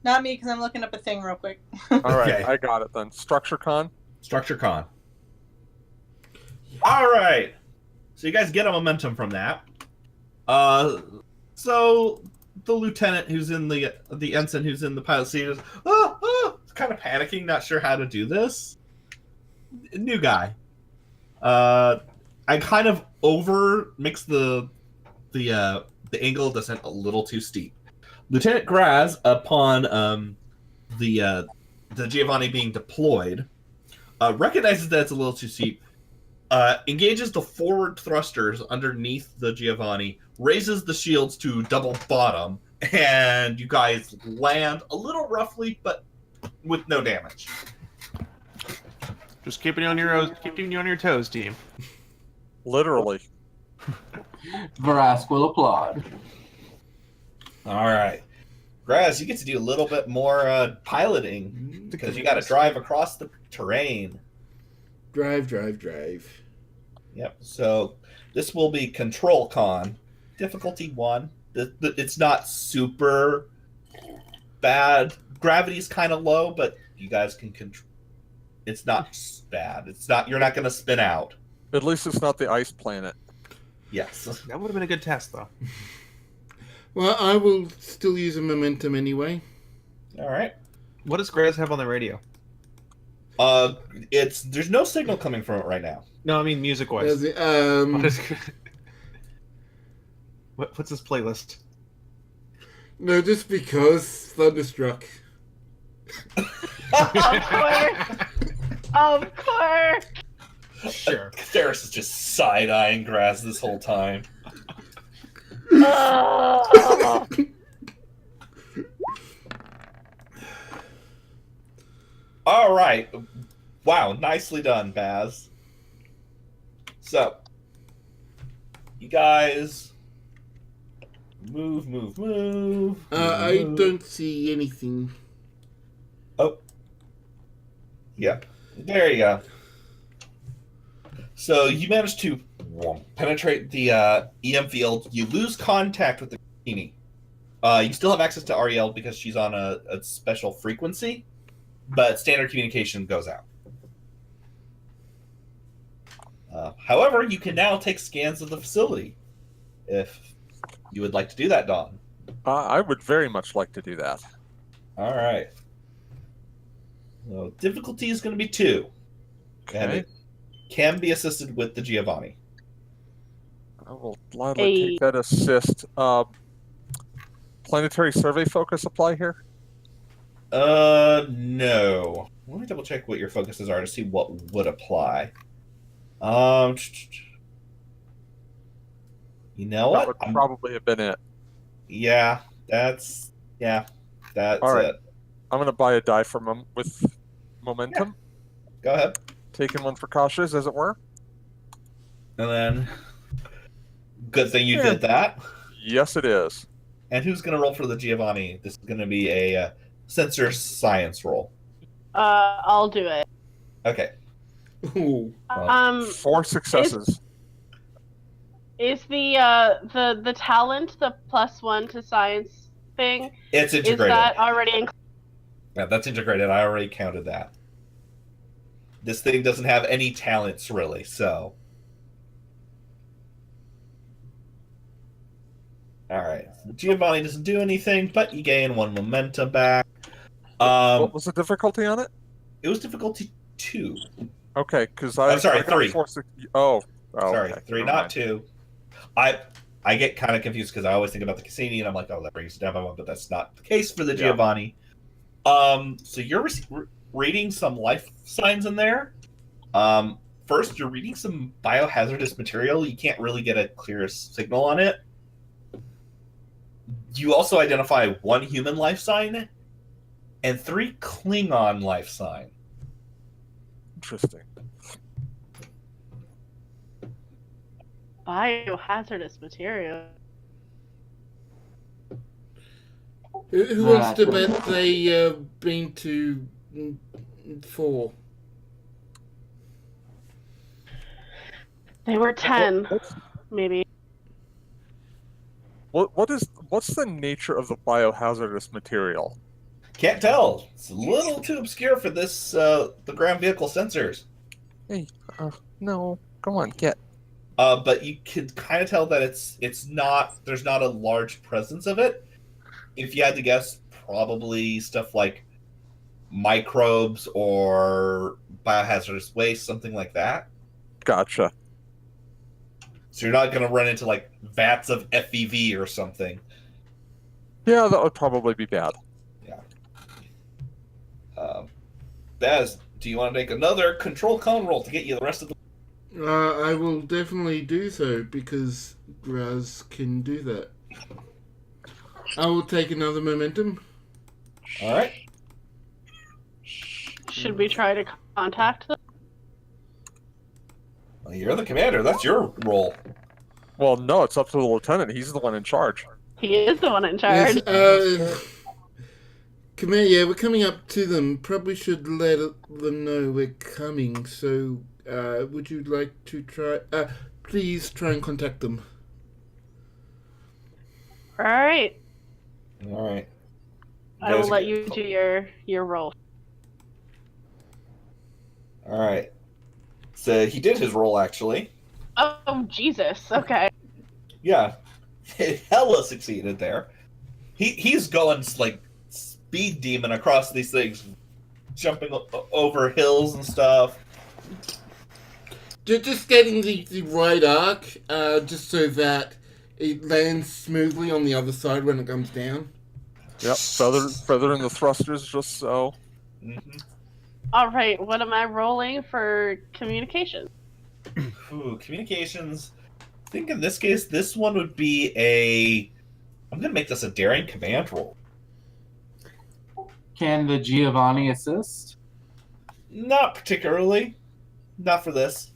Not me, because I'm looking up a thing real quick. All right, Okay. I got it then. Structure con. Structure con. All right. So you guys get a momentum from that. So the lieutenant who's in the ensign who's in the pilot seat is kind of panicking, not sure how to do this. New guy. I kind of over mix the angle of descent a little too steep. Lieutenant Graz, upon the Giovanni being deployed, recognizes that it's a little too steep, engages the forward thrusters underneath the Giovanni, raises the shields to double bottom, and you guys land a little roughly, but with no damage. Just keeping you on your toes, team. Literally. Verask will applaud. All right. Graz, you get to do a little bit more piloting because you got to drive across the terrain. Drive. Yep. So this will be Control Con, difficulty 1. It's not super bad. Gravity's kind of low, but you guys can control. It's not bad. It's not. You're not going to spin out. At least it's not the ice planet. Yes. That would have been a good test, though. Well, I will still use a momentum anyway. All right. What does Graz have on the radio? There's no signal coming from it right now. No, I mean music-wise. What's his playlist? No, just because Thunderstruck. Of course. Of course. Sure. Theris is just side-eyeing Graz this whole time. Oh. All right. Wow, nicely done, Baz. So, you guys move. I don't see anything. Oh. Yep. There you go. So you managed to penetrate the EM field. You lose contact with the Cassini. You still have access to Ariel because she's on a special frequency, but standard communication goes out. However, you can now take scans of the facility if you would like to do that, Dawn. I would very much like to do that. All right. So difficulty is going to be 2. And Okay. it can be assisted with the Giovanni. I will gladly take that assist. Planetary survey focus apply here? No. Let me double check what your focuses are to see what would apply. You know That what? would probably have been it. Yeah, that's All right. it. I'm going to buy a die from with momentum. Go ahead. Taking one for cautious, as it were. And then, good thing you Yeah. did that. Yes, it is. And who's going to roll for the Giovanni? This is going to be a sensor science roll. I'll do it. Okay. Ooh. 4 successes. Is the talent the +1 to science thing? It's Is integrated. that already included? Yeah, that's integrated. I already counted that. This thing doesn't have any talents, really, so. Alright. Giovanni doesn't do anything, but you gain 1 momentum back. What was the difficulty on it? It was difficulty 2. Okay, because I'm sorry, I got 3. 4 oh, Sorry, okay. 3, Never not mind. 2. I get kind of confused because I always think about the Cassini, and I'm like, oh, that brings it down by 1, but that's not the case for the Yeah. Giovanni. So you're reading some life signs in there. First, you're reading some biohazardous material. You can't really get a clear signal on it. You also identify 1 human life sign and 3 Klingon life sign. Interesting. Biohazardous material. Who wants to bet they been to 4? They were 10, maybe. What's the nature of the biohazardous material? Can't tell. It's a little too obscure for this the ground vehicle sensors. Hey, no, come on, get. But you can kind of tell that it's not. There's not a large presence of it. If you had to guess, probably stuff like microbes or biohazardous waste, something like that. Gotcha. So you're not going to run into like vats of FEV or something. Yeah, that would probably be bad. Baz, do you want to make another control con roll to get you the rest of the... I will definitely do so because Graz can do that. I will take another momentum. All right. Should we try to contact them? Well, you're the commander. That's your role. Well, no, it's up to the lieutenant. He's the one in charge. He is the one in charge. Yes, we're coming up to them. Probably should let them know we're coming. So, Would you like to try? Please try and contact them. All right. All right. I will guys let get- you do your roll. All right. So he did his roll actually. Oh Jesus. Okay. Yeah, hella succeeded there. He's going like speed demon across these things, jumping over hills and stuff. Just getting the right arc, just so that it lands smoothly on the other side when it comes down. Yep, feathering the thrusters just so. Mm-hmm. All right. What am I rolling for communication? Ooh, communications. I think in this case, this one would be a. I'm gonna make this a daring command roll. Can the Giovanni assist? Not particularly. Not for this.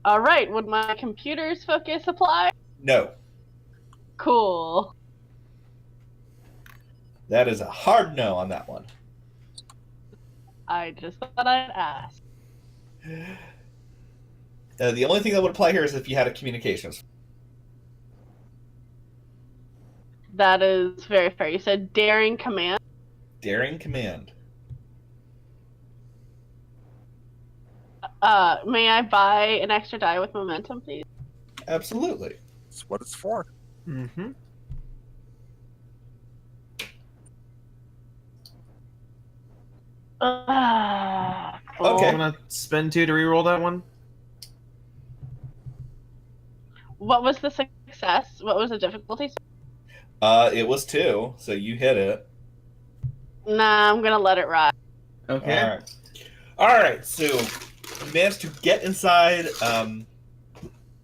All right. Would my computer's focus apply? No. Cool. That is a hard no on that one. I just thought I'd ask. The only thing that would apply here is if you had a communications. That is very fair. You said daring command. Daring command. May I buy an extra die with momentum, please? Absolutely. That's what it's for. Mm-hmm. Cool. Okay. I'm gonna spend 2 to reroll that one. What was the success? What was the difficulty? It was 2, so you hit it. Nah, I'm gonna let it ride. Okay. All right. So you managed to get inside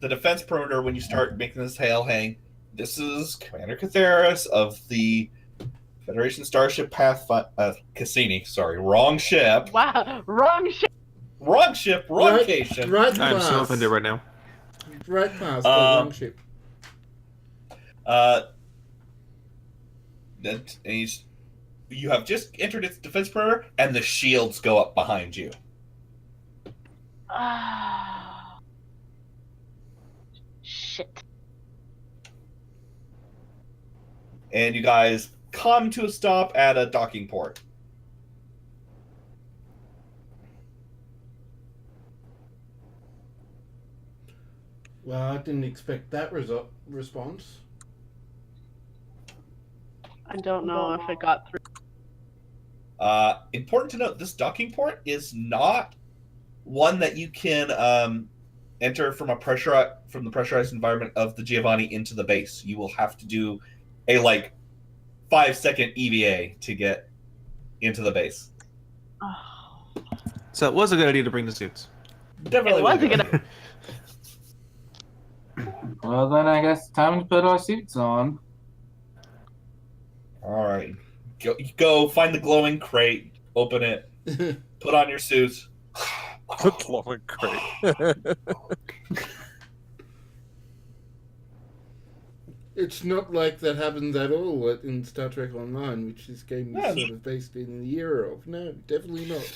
the defense perimeter when you start making this hail hang. This is Commander Catheris of the Federation Starship Cassini. Sorry, wrong ship. Wow, wrong shit. Wrong ship. Wrong Right- location. Right I'm past. so offended right now. Right past the long ship. You have just entered its defense perimeter, and the shields go up behind you. Shit. And you guys come to a stop at a docking port. Well, I didn't expect that response. I don't know if it got through. Important to note, this docking port is not one that you can enter from the pressurized environment of the Giovanni into the base. You will have to do a 5-second EVA to get into the base. So it was a good idea to bring the suits. Definitely It was a idea. good- Well, then I guess time to put our suits on. All right, go find the glowing crate, open it, put on your suits. Good glowing crate. It's not like that happens at all in Star Trek Online, which this game is Yeah. sort of based in the era of. No, definitely not.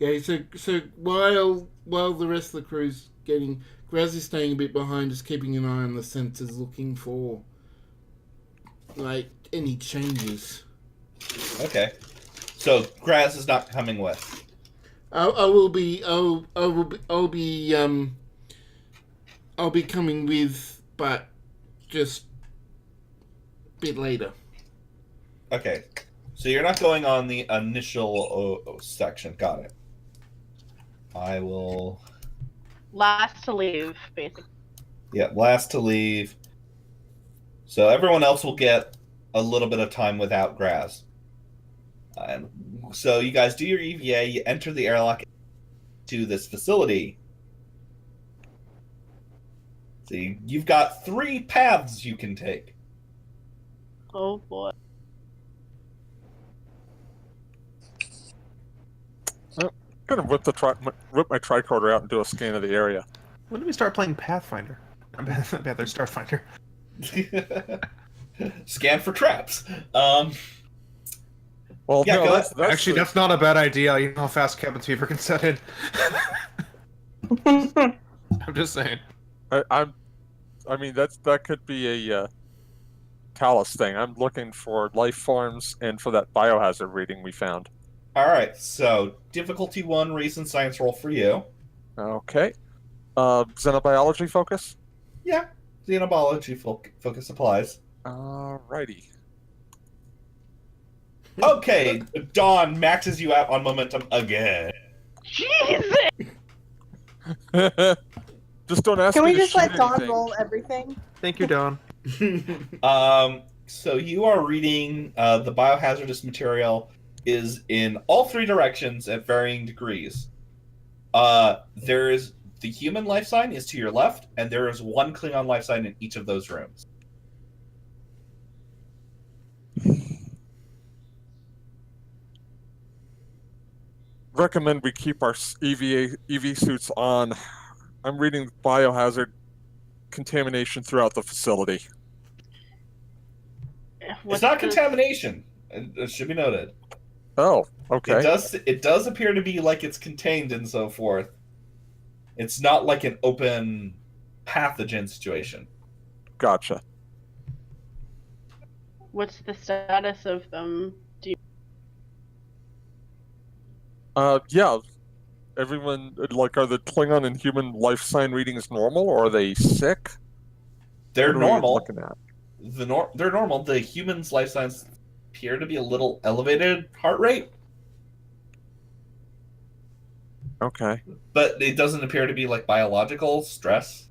Okay, so while the rest of the crew's getting, Graz is staying a bit behind, just keeping an eye on the sensors, looking for any changes. Okay, so Graz is not coming with. I'll be coming with, but just a bit later. Okay, so you're not going on the initial section. Got it. I will. Last to leave, basically. Yeah, last to leave. So everyone else will get a little bit of time without Graz. And so you guys do your EVA, you enter the airlock to this facility. So you've got 3 paths you can take. Oh boy. I'm gonna whip my tricorder out and do a scan of the area. When did we start playing Pathfinder? Panther Starfinder. Scan for traps. Well, Well, Yeah, no, go that's Actually, that's not a bad idea. You know how fast cabin fever can set in. I'm just saying. I mean, that could be a Talus thing. I'm looking for life forms and for that biohazard reading we found. All right, so difficulty 1, reason science roll for you. Okay. Xenobiology focus? Yeah, xenobiology focus applies. Alrighty. Okay, Dawn maxes you out on momentum again. Jesus! Just don't ask Can me we to just shoot let Dawn anything. roll everything? Thank you, Dawn. So you are reading the biohazardous material is in all 3 directions at varying degrees. There's the human life sign is to your left, and there is 1 Klingon life sign in each of those rooms. Recommend we keep our EV suits on. I'm reading biohazard contamination throughout the facility. It's not contamination. It should be noted. Oh, okay. It does appear to be like it's contained and so forth. It's not like an open pathogen situation. Gotcha. What's the status of them? Yeah. Everyone, like, are the Klingon and human life sign readings normal, or are they sick? They're What are we normal. looking at? They're normal. The humans' life signs appear to be a little elevated heart rate, Okay. but it doesn't appear to be like biological stress.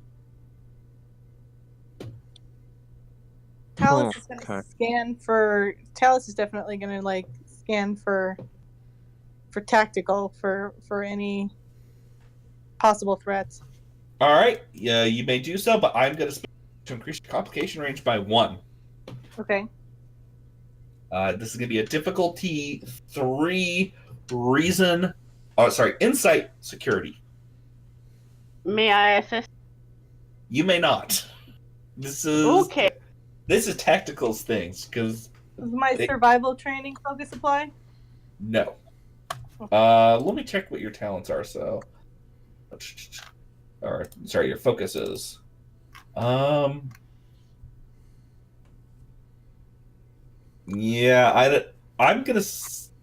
Talus is going to Okay. scan for. Talus is definitely going to like scan for tactical for any possible threats. All right, yeah, you may do so, but I'm going to increase your complication range by 1. Okay. This is going to be a difficulty 3 reason. Oh, sorry, insight security. May I assist? You may not. This is Okay. This is tacticals things because Does my survival training focus apply? no. Let me check what your talents are. So, or sorry, your focus is. Yeah, I'm gonna.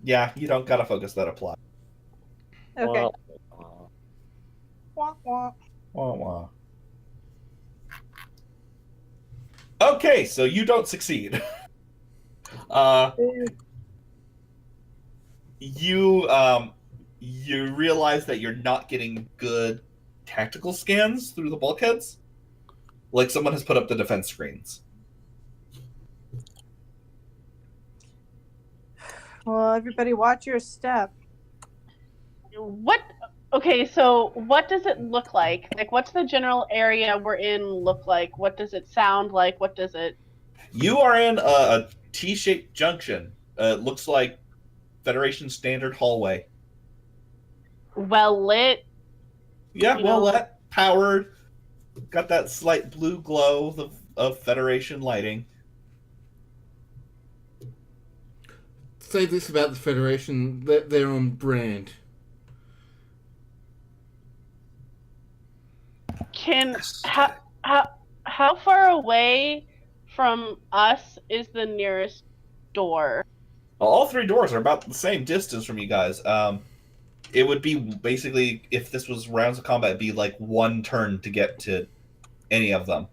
Yeah, you don't gotta focus that apply. Okay. Well, Wah, wah. Wah, wah. Okay, so you don't succeed. You realize that you're not getting good tactical scans through the bulkheads. Like someone has put up the defense screens. Well, everybody watch your step. What? Okay, so what does it look like? Like, what's the general area we're in look like? What does it sound like? What does it... You are in a T-shaped junction. It looks like Federation standard hallway. Well lit? Yeah, You well know- lit, powered. Got that slight blue glow of Federation lighting. Say this about the Federation, they're on brand. How far away from us is the nearest door? All 3 doors are about the same distance from you guys. It would be basically, if this was rounds of combat, it'd be like 1 turn to get to any of them.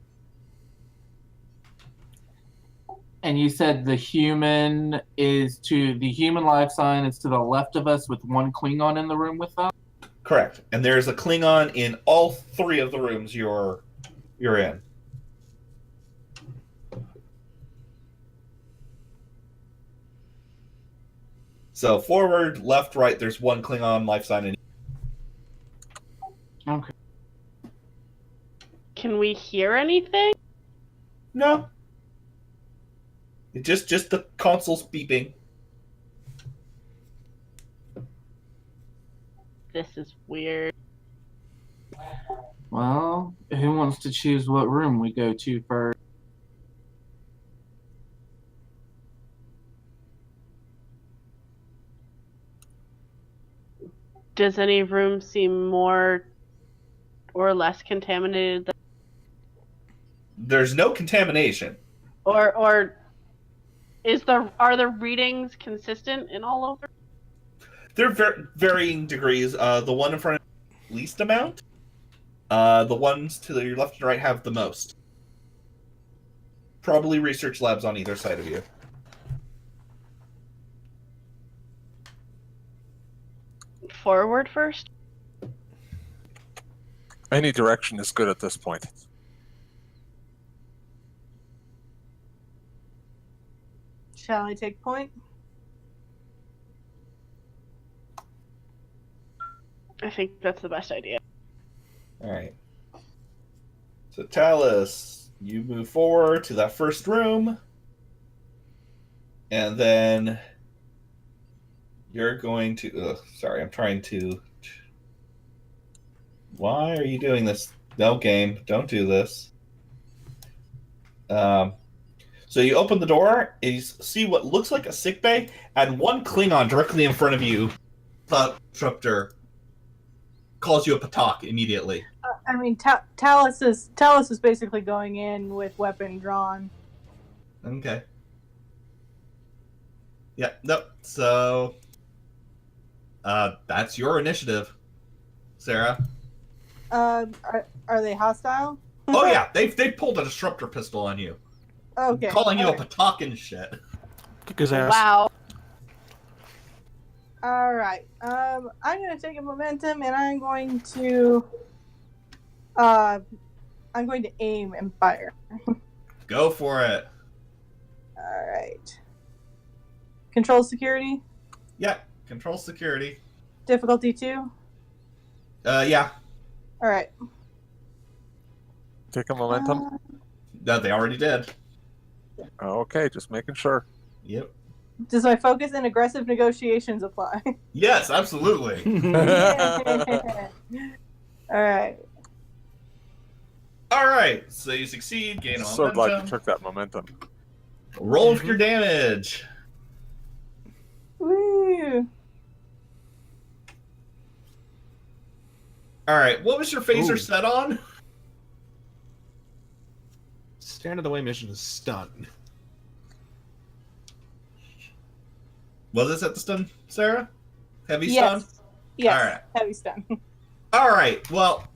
And you said the human life sign is to the left of us with 1 Klingon in the room with them? Correct. And there's a Klingon in all 3 of the rooms you're in. So forward, left, right, there's 1 Klingon life sign in. Okay. Can we hear anything? No. Just the console's beeping. This is weird. Well, who wants to choose what room we go to first? Does any room seem more or less contaminated? There's no contamination. Or are the readings consistent in all over? They're varying degrees. The one in front of least amount. The ones to your left and right have the most. Probably research labs on either side of you. Forward first? Any direction is good at this point. Shall I take point? I think that's the best idea. All right. So Talus, you move forward to that first room, and then you're going to. Sorry, I'm trying to. Why are you doing this? No, game, don't do this. So you open the door, and you see what looks like a sickbay, and one Klingon directly in front of you. The disruptor calls you a patak immediately. I mean, Talus is basically going in with weapon drawn. Okay. Yeah, nope. So, that's your initiative, Sarah. Are they hostile? Oh yeah, they pulled a disruptor pistol on you, Okay. calling you a patak and shit. Kick his ass. Wow. All right. I'm gonna take a momentum, and I'm going to aim and fire. Go for it. All right. Control security. Yeah, control security. Difficulty 2. Yeah. All right. Take a momentum. No, they already did. Okay, just making sure. Yep. Does my focus and aggressive negotiations apply? Yes, absolutely. All right. All right, so you succeed, gain a So momentum. glad you took that momentum. Roll for your damage. Woo! All right, what was your phaser Ooh. set on? Stand of the way mission is stun. Was it set to stun, Sarah? Heavy Yes. stun? Yes. All right. Heavy stun. All right. Well,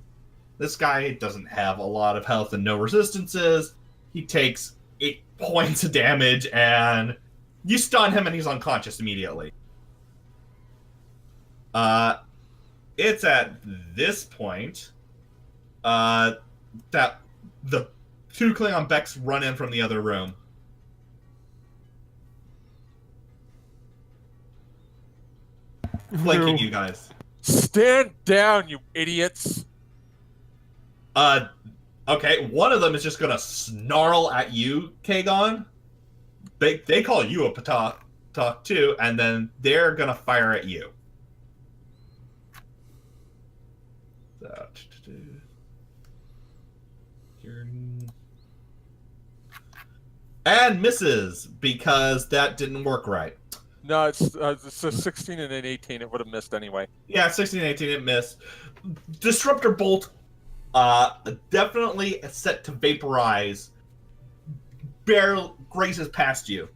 this guy doesn't have a lot of health and no resistances. He takes 8 points of damage, and you stun him, and he's unconscious immediately. It's at this point that the 2 Klingon Becks run in from the other room. Flanking you guys. Stand down, you idiots! Okay, one of them is just gonna snarl at you, Kagon. They call you a patak too, and then they're gonna fire at you. And misses, because that didn't work right. No, it's a 16 and an 18. It would have missed anyway. Yeah, 16 and 18, it missed. Disruptor Bolt definitely set to vaporize. Barrel grazes past you.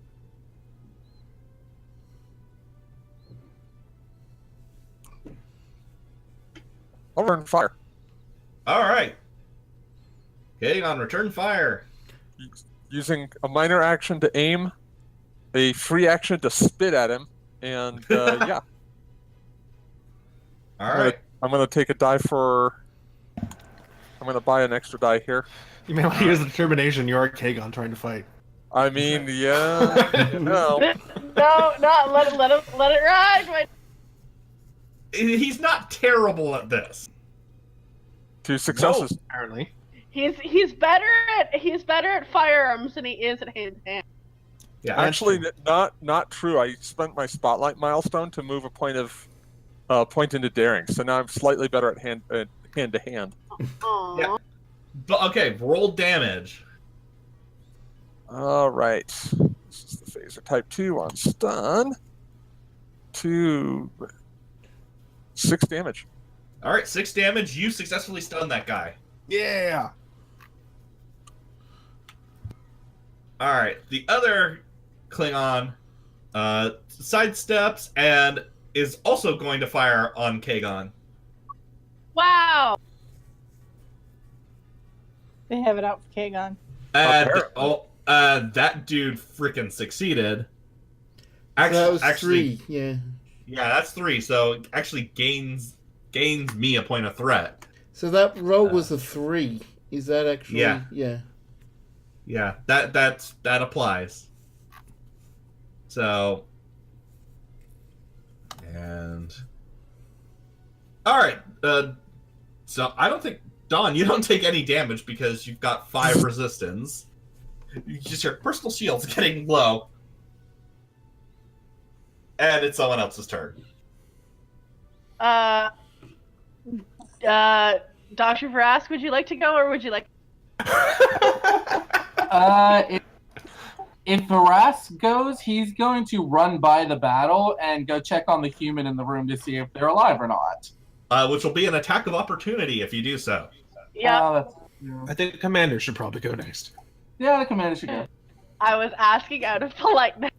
I'll run fire. Alright. Okay, on return fire. Using a minor action to aim, a free action to spit at him, and yeah. Alright. I'm gonna take a die for. I'm gonna buy an extra die here. You may want to use the determination. You are Kagon trying to fight. I mean, yeah, you know. No, let it ride. He's not terrible at this. 2 successes. No, apparently. He's better at firearms than he is at hand to hand. Yeah, Actually, not true. I spent my spotlight milestone to move a point into daring, so now I'm slightly better at hand to hand. Aww. Yeah. But okay, roll damage. All right. This is the phaser type 2 on stun. 2 6 damage. All right, 6 damage. You successfully stun that guy. Yeah. All right, the other Klingon sidesteps and is also going to fire on Kagon. Wow. They have it out for Kagon. And Apparently. that dude freaking succeeded. So that was Actually, 3, yeah. yeah, that's 3. So it actually gains me a point of threat. So that roll was a 3. Is that actually... Yeah. Yeah. Yeah, that applies. So, and all right. So I don't think Dawn, you don't take any damage because you've got 5 resistance. You just hear personal shields getting low, and it's someone else's turn. Dr. Vrask, would you like to go, or would you like? If Varas goes, he's going to run by the battle and go check on the human in the room to see if they're alive or not. Which will be an attack of opportunity if you do so. Yeah. I think the commander should probably go next. Yeah, the commander should go. I was asking out of politeness.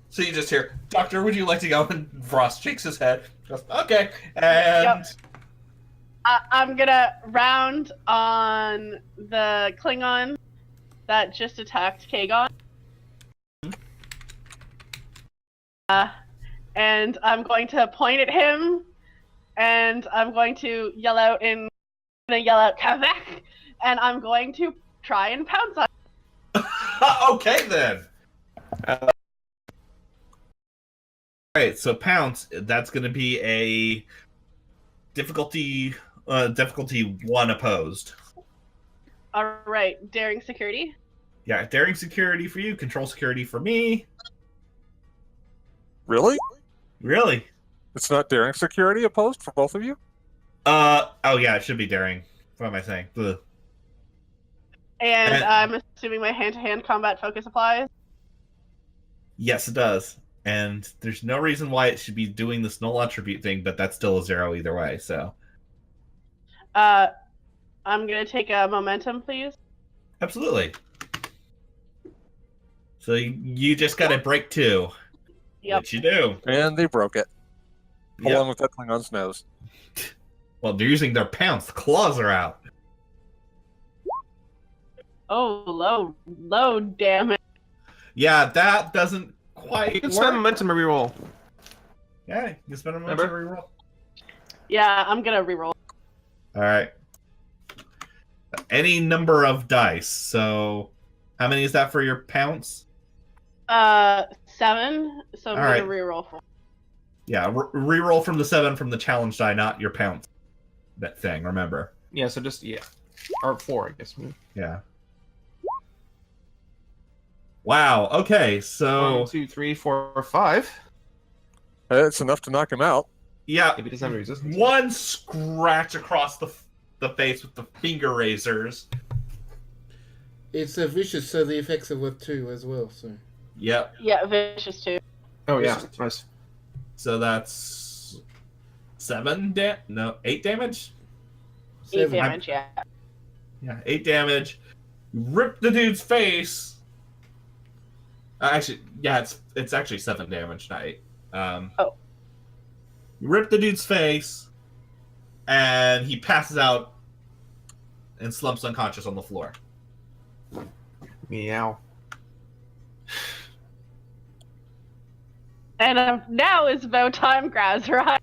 So you just hear, Doctor, would you like to go? And Frost shakes his head. Goes, okay. And Yep. I'm gonna round on the Klingon that just attacked Kagon. And I'm going to point at him, and I'm going to yell out Quebec, and I'm going to try and pounce on him. okay then. Alright, so pounce, that's going to be a difficulty 1 opposed. Alright, daring security. Yeah, daring security for you, control security for me. Really? Really? It's not daring security opposed for both of you? Oh yeah, it should be daring. What am I saying? Ugh. And I'm assuming my hand-to-hand combat focus applies. Yes, it does. And there's no reason why it should be doing this null attribute thing, but that's still a 0 either way, so. I'm gonna take a momentum, please. Absolutely. So you just gotta break 2. Yep. Which you do. And they broke it. Yep. Along with that Klingon's nose. Well, they're using their pounce. The claws are out. Oh, low damage. Yeah, that doesn't quite You can work. spend momentum to reroll. Yeah, you can spend a momentum to Remember? reroll. Yeah, I'm gonna reroll. Alright. Any number of dice. So, how many is that for your pounce? 7. So I'm All gonna right. reroll 4. Yeah, reroll from the 7 from the challenge die, not your pounce. That thing, remember. Yeah, so just, or 4, I guess. Yeah. Wow, okay, so... 1, 2, 3, 4, 5. It's enough to knock him out. Yeah, Maybe it doesn't have resistance. 1 scratch across the face with the finger razors. It's vicious, so the effects are worth 2 as well, so... Yep. Yeah, vicious too. Oh, yeah. Nice. So that's 8 damage? 8 7. damage, yeah. Yeah, 8 damage. Rip the dude's face. Actually, yeah, it's actually 7 damage, not 8. Oh. Rip the dude's face, and he passes out and slumps unconscious on the floor. Meow. And now is about time, Graz, right?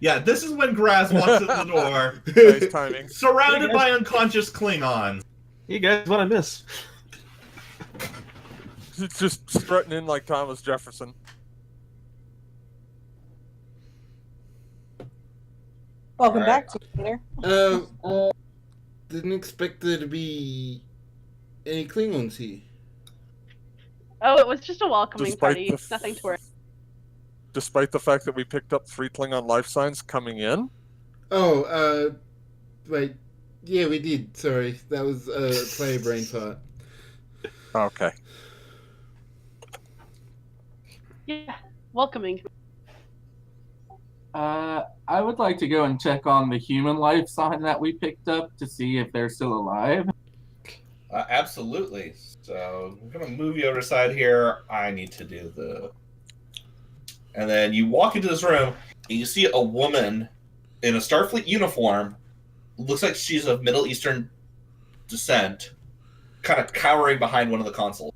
Yeah, this is when Graz walks in the door, Nice timing. surrounded by unconscious Klingons. Hey guys, what I miss? He's just strutting in like Thomas Jefferson. Welcome Alright. back to here. Didn't expect there to be any Klingons here. Oh, it was just a welcoming Despite party. the Nothing to worry. Despite the fact that we picked up 3 Klingon life signs coming in. Oh, wait. Yeah, we did. Sorry. That was a player brain fart. Okay. Yeah, welcoming. I would like to go and check on the human life sign that we picked up to see if they're still alive. Absolutely. So I'm gonna move you over to the side here. I need to do the. And then you walk into this room, and you see a woman in a Starfleet uniform. Looks like she's of Middle Eastern descent, kind of cowering behind one of the consoles.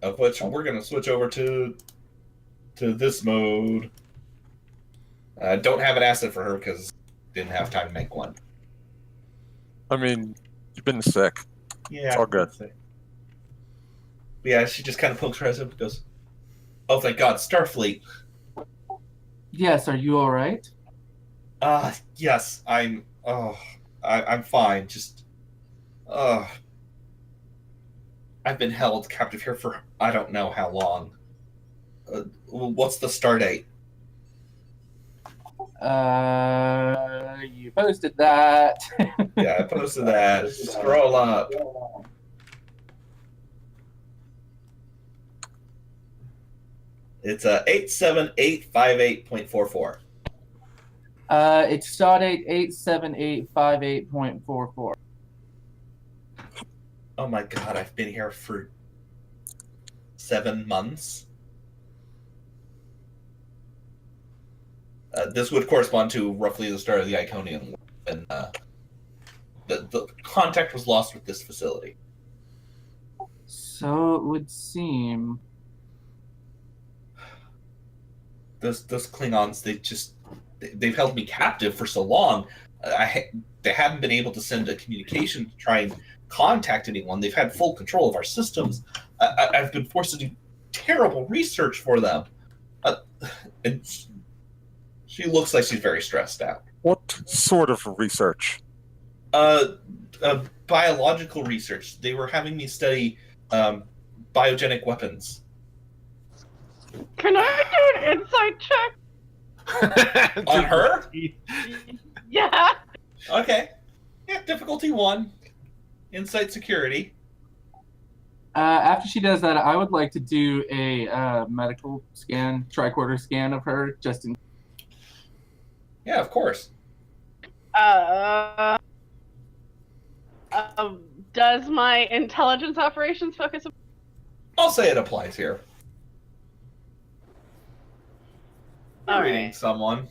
Of which we're gonna switch over to this mode. Don't have an asset for her because didn't have time to make one. I mean, you've been sick. Yeah, It's all good. Yeah, she just kind of pokes her head up and goes, "Oh, thank God, Starfleet." Yes, are you alright? Yes, I'm. I'm fine. Just, I've been held captive here for I don't know how long. What's the star date? You posted that. Yeah, I posted that. Scroll up. It's 87858.44. It's stardate 87858.44. Oh my God, I've been here for 7 months. This would correspond to roughly the start of the Iconian War, and the contact was lost with this facility. So it would seem. Those Klingons, they've held me captive for so long. They haven't been able to send a communication to try and contact anyone. They've had full control of our systems. I've been forced to do terrible research for them. And she looks like she's very stressed out. What sort of research? Biological research. They were having me study biogenic weapons. Can I do an insight check? On her? Yeah. Okay. Yeah, difficulty 1. Insight security. After she does that, I would like to do a medical scan, tricorder scan of her, just in. Yeah, of course. Does my intelligence operations focus? I'll say it applies here. You're All reading right. someone.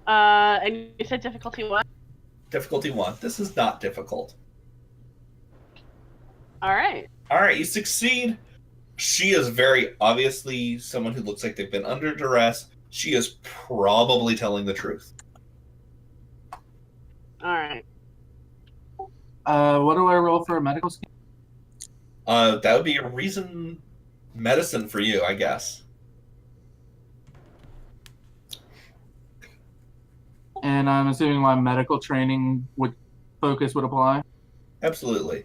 And you said difficulty what? Difficulty 1. This is not difficult. All right. All right, you succeed. She is very obviously someone who looks like they've been under duress. She is probably telling the truth. All right. What do I roll for a medical scan? That would be a reason medicine for you, I guess. And I'm assuming my medical training would apply. Absolutely.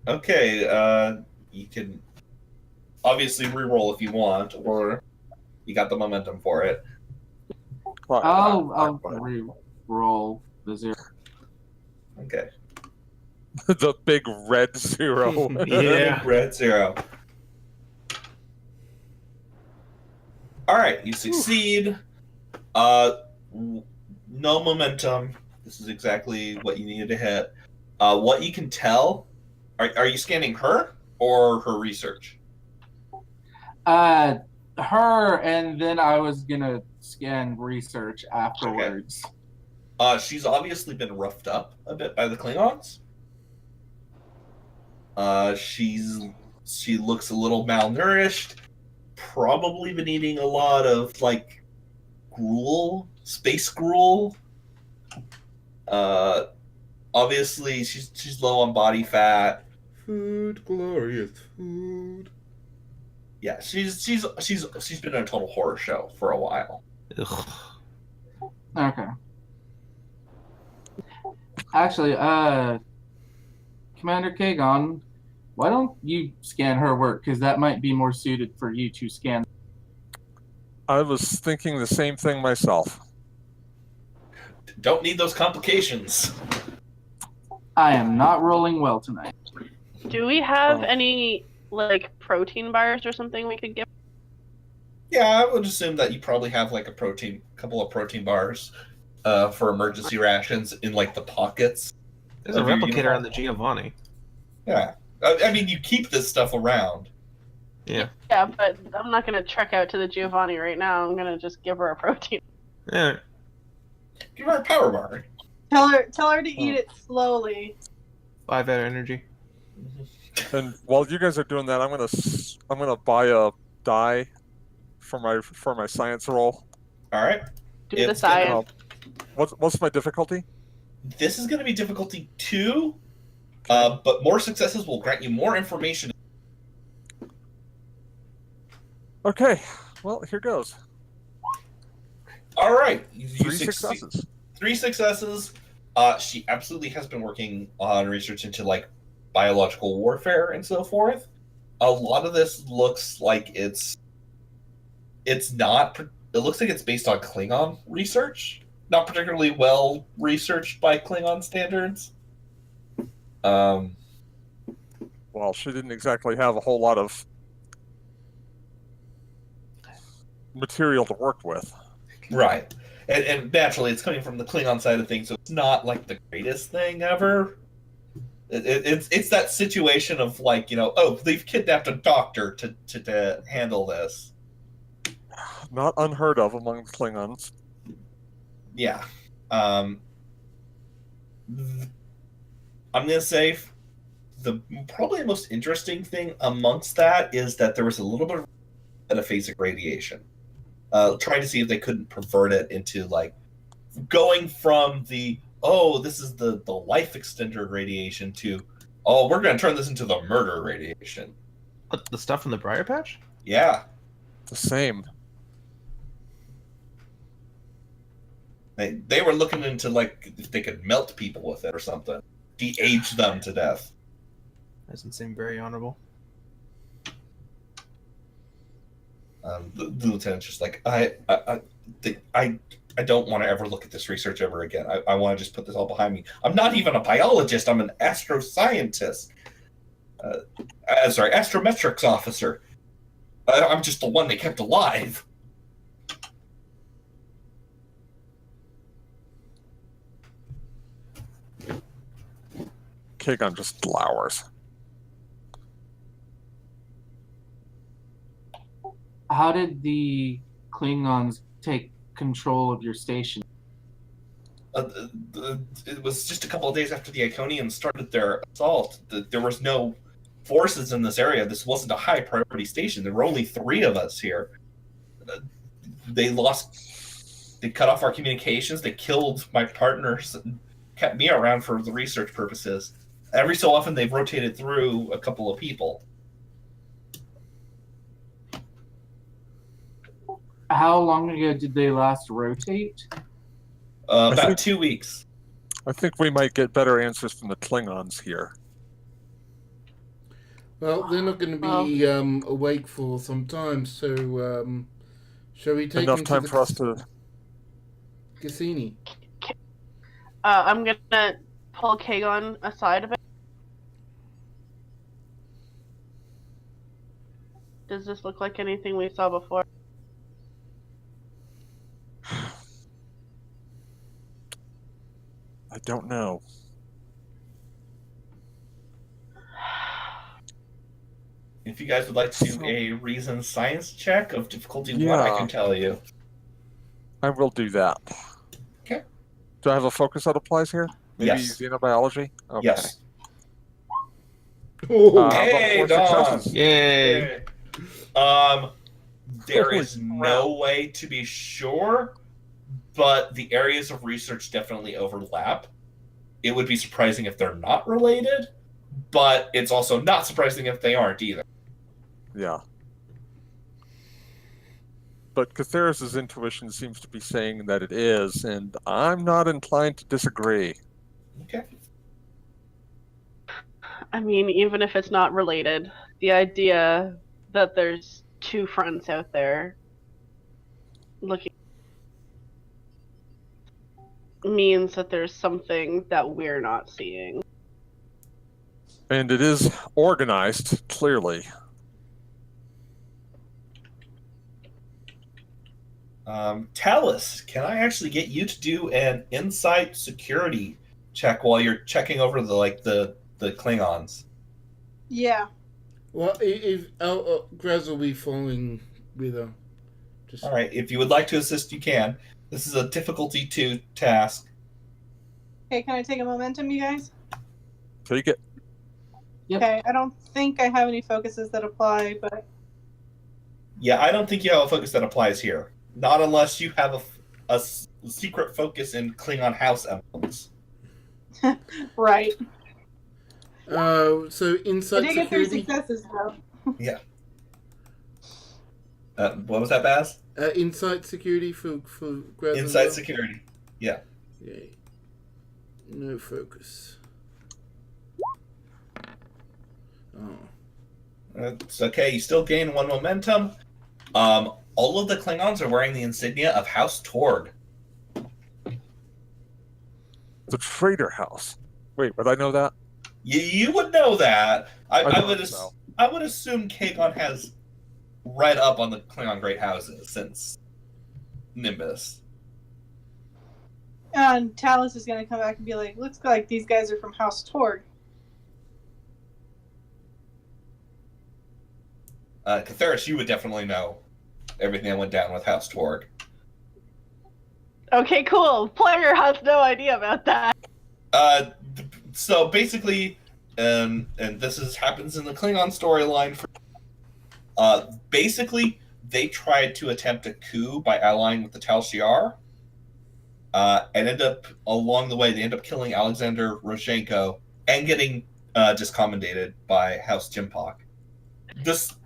Okay, you can obviously re-roll if you want, or you got the momentum for it. I'll re-roll the 0. Okay. The big red 0. Yeah. Red 0. All right, you succeed. No momentum. This is exactly what you needed to hit. What you can tell, are you scanning her or her research? Her, and then I was gonna scan research afterwards. Okay. She's obviously been roughed up a bit by the Klingons. She looks a little malnourished. Probably been eating a lot of like gruel, space gruel. Obviously she's low on body fat. Food, glorious food. Yeah, she's been in a total horror show for a while. Ugh. Okay. Actually, Commander Kagon, Why don't you scan her work? Because that might be more suited for you to scan. I was thinking the same thing myself. Don't need those complications. I am not rolling well tonight. Do we have Oh. any like protein bars or something we could give? Yeah, I would assume that you probably have like couple of protein bars for emergency rations in like the pockets. There's a of your replicator uniform. on the Giovanni. Yeah, I mean you keep this stuff around. Yeah. Yeah, but I'm not gonna trek out to the Giovanni right now. I'm gonna just give her a protein. Yeah. Give her a power bar. Tell her to eat it slowly. 5 out of energy. And while you guys are doing that, I'm gonna buy a die for my science roll. All right. Do the It's gonna- science. What's my difficulty? This is going to be difficulty 2, but more successes will grant you more information. Okay, well here goes. All right. You 3 succeed. successes. 3 successes. She absolutely has been working on research into like biological warfare and so forth. A lot of this looks like it's not. It looks like it's based on Klingon research, not particularly well researched by Klingon standards. Well, she didn't exactly have a whole lot of material to work with. Right. And naturally, it's coming from the Klingon side of things, so it's not like the greatest thing ever. It's that situation of like, oh, they've kidnapped a doctor to handle this. Not unheard of among the Klingons. Yeah. I'm gonna say the probably the most interesting thing amongst that is that there was a little bit of metaphasic radiation. Trying to see if they couldn't pervert it into like going from this is the life extender radiation to we're gonna turn this into the murder radiation. What, the stuff in the briar patch? Yeah. The same. They were looking into like if they could melt people with it or something. De-age them to death. Doesn't seem very honorable. The lieutenant's just like, I don't want to ever look at this research ever again. I want to just put this all behind me. I'm not even a biologist. I'm an astroscientist. Astrometrics officer. I'm just the one they kept alive. Kagon just glowers. How did the Klingons take control of your station? It was just a couple of days after the Iconians started their assault. There was no forces in this area. This wasn't a high priority station. There were only 3 of us here. They cut off our communications. They killed my partners and kept me around for the research purposes. Every so often, they've rotated through a couple of people. How long ago did they last rotate? About 2 weeks. I think we might get better answers from the Klingons here. Well, they're not going to be awake for some time, so shall we take Enough them time to the for us to... Cassini? I'm gonna pull Kagon aside a bit. Does this look like anything we saw before? I don't know. If you guys would like to do a reason science check of difficulty 1, I Yeah. can tell you. I will do that. Okay. Do I have a focus that applies here? Maybe Yes. xenobiology? Okay. Yes. Oh, Hey, about 4 Don! successes. Yay! There Holy is no way to be sure, but the areas of research definitely overlap. It would be surprising if they're not related, but it's also not surprising if they aren't either. Yeah. But Catheris' intuition seems to be saying that it is, and I'm not inclined to disagree. Okay. I mean, even if it's not related, the idea that there's two fronts out there looking means that there's something that we're not seeing. And it is organized, clearly. Talus, can I actually get you to do an insight security check while you're checking over the Klingons? Yeah. Well, if Graz will be following with her. Just All right, if you would like to assist, you can. This is a difficulty 2 task. Okay, can I take a momentum, you guys? Take it. Yep. Okay, I don't think I have any focuses that apply, but Yeah, I don't think you have a focus that applies here. Not unless you have a secret focus in Klingon house emblems. right. so I inside did get 3 security. successes though. What was that, Baz? Insight security for Graz. as Inside well? security. Yeah. Yay. No focus. Oh. It's okay. You still gain 1 momentum. All of the Klingons are wearing the insignia of House Torg. The Trader House. Wait, would I know that? You would know that. I would don't know. I would assume Kagon has read up on the Klingon great houses since Nimbus. And Talus is gonna come back and be like, looks like these guys are from House Torg. Catheris, you would definitely know everything that went down with House Torg. Okay, cool. Player has no idea about that. So basically, and this happens in the Klingon storyline. Basically, they tried to attempt a coup by allying with the Tal Shiar, and along the way, they end up killing Alexander Rozhenko and getting discommendated by House Jimpak.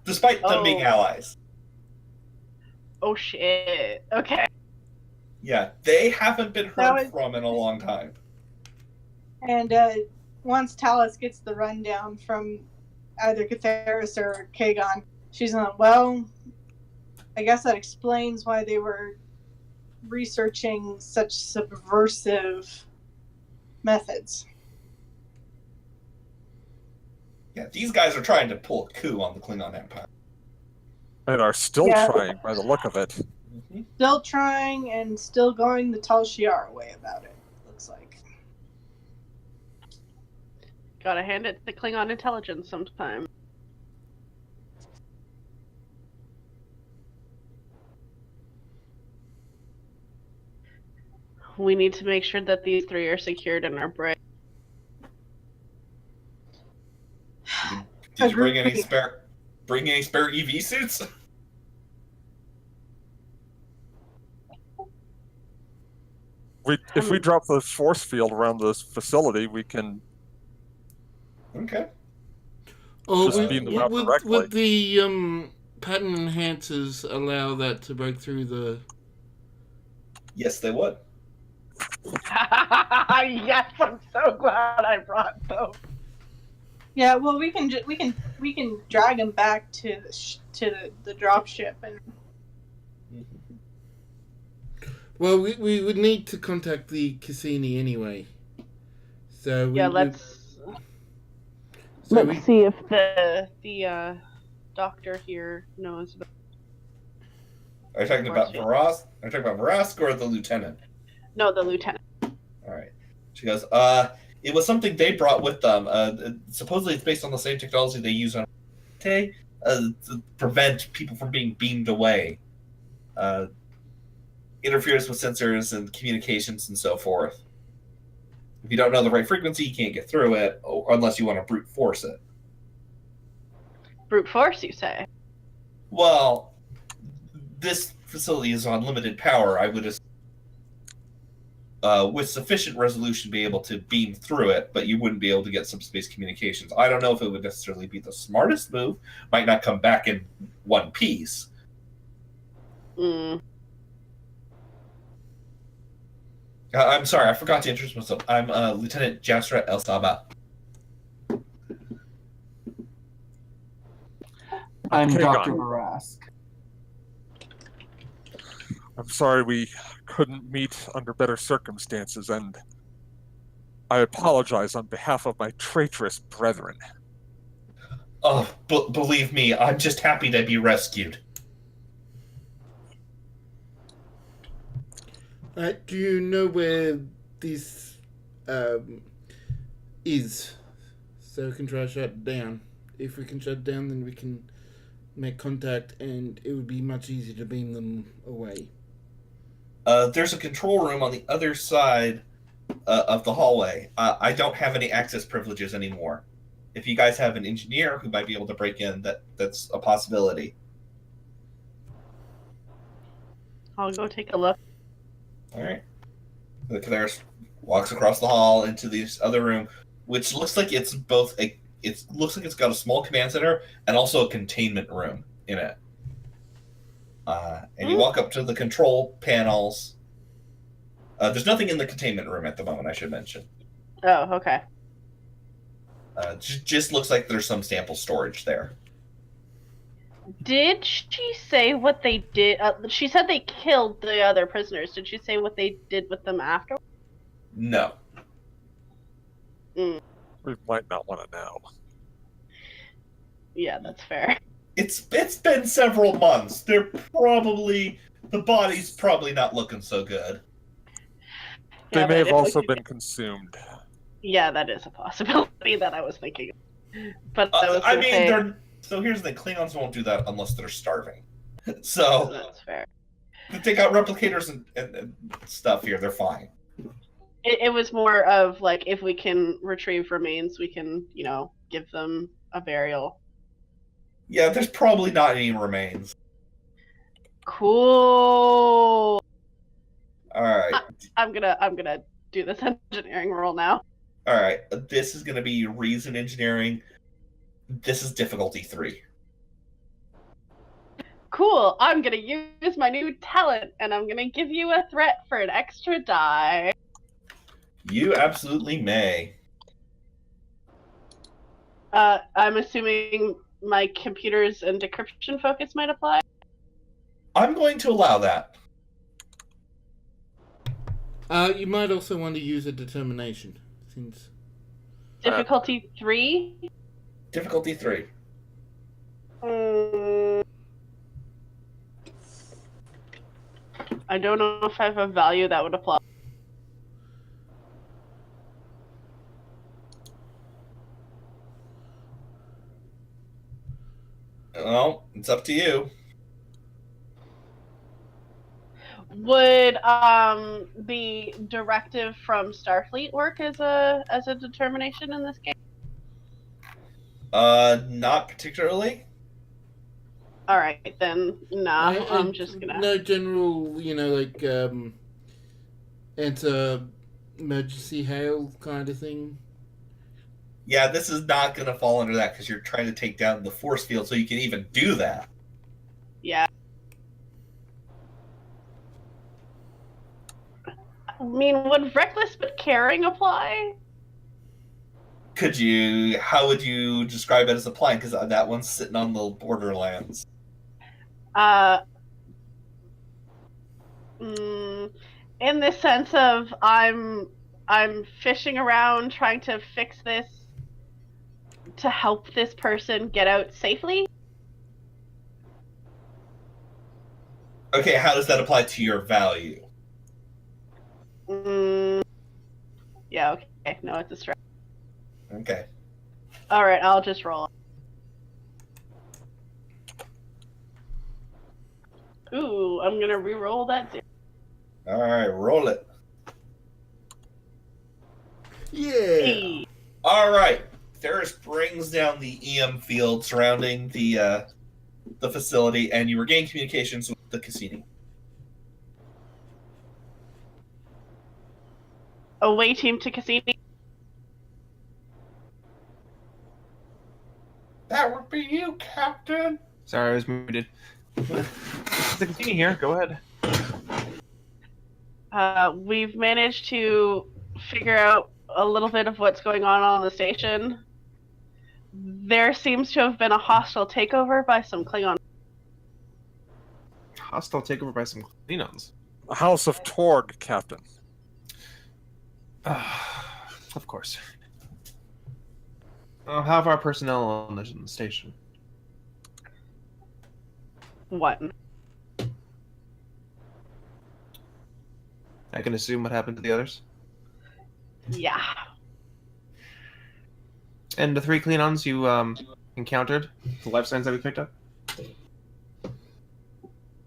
Despite them being allies. Oh shit. Okay. Yeah, they haven't been heard from in a long time. And once Talus gets the rundown from either Catheris or Kagon, she's like, well, I guess that explains why they were researching such subversive methods. Yeah, these guys are trying to pull a coup on the Klingon Empire. And are still Yeah. trying by the look of it. Mm-hmm. Still trying and still going the Tal Shiar way about it, looks like. Gotta hand it to Klingon intelligence sometime. We need to make sure that these 3 are secured in our brig. Did you bring any spare EV suits? If we drop the force field around this facility, we can Okay. Oh, just beam them out directly. would the pattern enhancers allow that to break through the? Yes, they would. Yes, I'm so glad I brought those. Yeah, well, we can drag them back to the drop ship and. Well, we would need to contact the Cassini anyway. So Let's see if the doctor here knows about. Are you talking about Varask? Are you talking about Varask or the lieutenant? No, the lieutenant. All right. She goes, it was something they brought with them. Supposedly it's based on the same technology they use on to prevent people from being beamed away. Interferes with sensors and communications and so forth. If you don't know the right frequency, you can't get through it, unless you want to brute force it. Brute force, you say? Well, this facility is on limited power. I would with sufficient resolution be able to beam through it, but you wouldn't be able to get subspace communications. I don't know if it would necessarily be the smartest move. Might not come back in one piece. I'm sorry, I forgot to introduce myself. I'm Lieutenant Jasra El Saba. I'm Hang Dr. on. Barask. I'm sorry we couldn't meet under better circumstances, and I apologize on behalf of my traitorous brethren. Oh, believe me, I'm just happy to be rescued. Do you know where this is? So we can try to shut it down. If we can shut it down, then we can make contact, and it would be much easier to beam them away. There's a control room on the other side of the hallway. I don't have any access privileges anymore. If you guys have an engineer who might be able to break in, that's a possibility. I'll go take a look. All right. The Cadaris walks across the hall into this other room, which looks like it's both a. It looks like it's got a small command center and also a containment room in it. And you walk up to the control panels. There's nothing in the containment room at the moment, I should mention. Oh, okay. Just looks like there's some sample storage there. Did she say what they did? She said they killed the other prisoners. Did she say what they did with them after? No. We might not want to know. Yeah, that's fair. It's been several months. The body's probably not looking so good. They Yeah, may but have if also we- been consumed. Yeah, that is a possibility that I was thinking. But I was So here's the thing: Klingons won't do that unless they're starving. So that's fair. they take out replicators and stuff here. They're fine. It was more of like, if we can retrieve remains, we can, give them a burial. Yeah, there's probably not any remains. Cool. All right. I'm gonna do this engineering roll now. All right. This is going to be reason engineering. This is difficulty 3. Cool. I'm gonna use my new talent, and I'm gonna give you a threat for an extra die. You absolutely may. I'm assuming my computers and decryption focus might apply. I'm going to allow that. You might also want to use a determination, since Difficulty 3. Difficulty 3. I don't know if I have a value that would apply. Well, it's up to you. Would the directive from Starfleet work as a determination in this case? Not particularly. All right, then. Nah, I'm just gonna. No general, enter emergency hail kind of thing. Yeah, this is not going to fall under that because you're trying to take down the force field so you can even do that. Yeah. I mean, would reckless but caring apply? How would you describe it as applying? Because that one's sitting on the borderlands. In the sense of I'm fishing around trying to fix this to help this person get out safely. Okay, how does that apply to your value? Yeah, okay. No, it's a strike. Okay. Alright, I'll just roll. Ooh, I'm gonna re-roll that 0. Alright, roll it. Yeah. Hey. Alright. Ferris brings down the EM field surrounding the facility, and you regain communications with the Cassini. Away team to Cassini. That would be you, Captain. Sorry, I was muted. The Cassini here. Go ahead. We've managed to figure out a little bit of what's going on the station. There seems to have been a hostile takeover by some Klingon. Hostile takeover by some Klingons. House of Torg, Captain. Of course. How have our personnel on the station? One. I can assume what happened to the others. Yeah. And the 3 Klingons you encountered, the life signs that we picked up?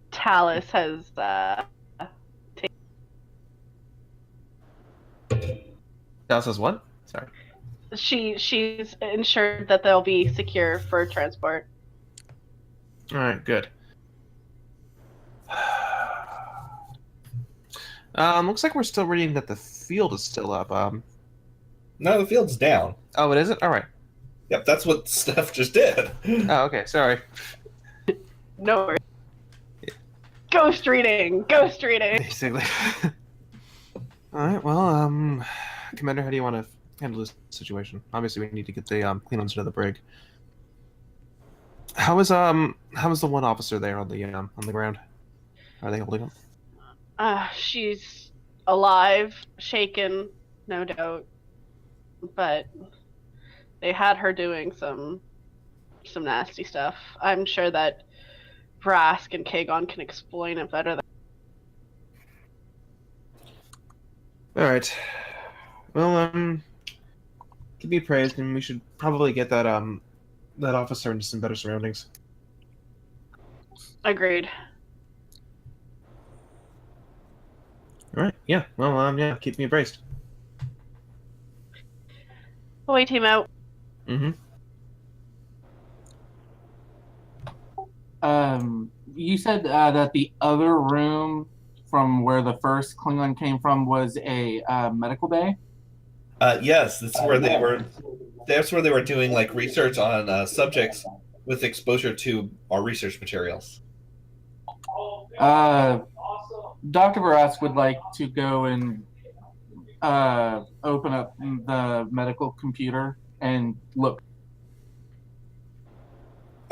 Talus has That says what? Sorry. she's ensured that they'll be secure for transport. Alright, good. Looks like we're still reading that the field is still up. No, the field's down. Oh, it isn't? Alright. Yep, that's what Steph just did. Oh, okay, sorry. No worries. Ghost reading! Ghost reading! Basically. Alright, well, Commander, how do you want to handle this situation? Obviously, we need to get the Klingons into the brig. How is the one officer there on the ground? Are they holding him? She's alive, shaken, no doubt. But they had her doing some nasty stuff. I'm sure that Vrask and Kagon can explain it better than Alright. Well, give me praise, and we should probably get that officer into some better surroundings. agreed. Alright, yeah. Well, yeah, keep me abreast. Away team out. Mm-hmm. You said that the other room from where the first Klingon came from was a medical bay? Yes, that's where they were. That's where they were doing like research on subjects with exposure to our research materials. Dr. Vrask would like to go and open up the medical computer and look.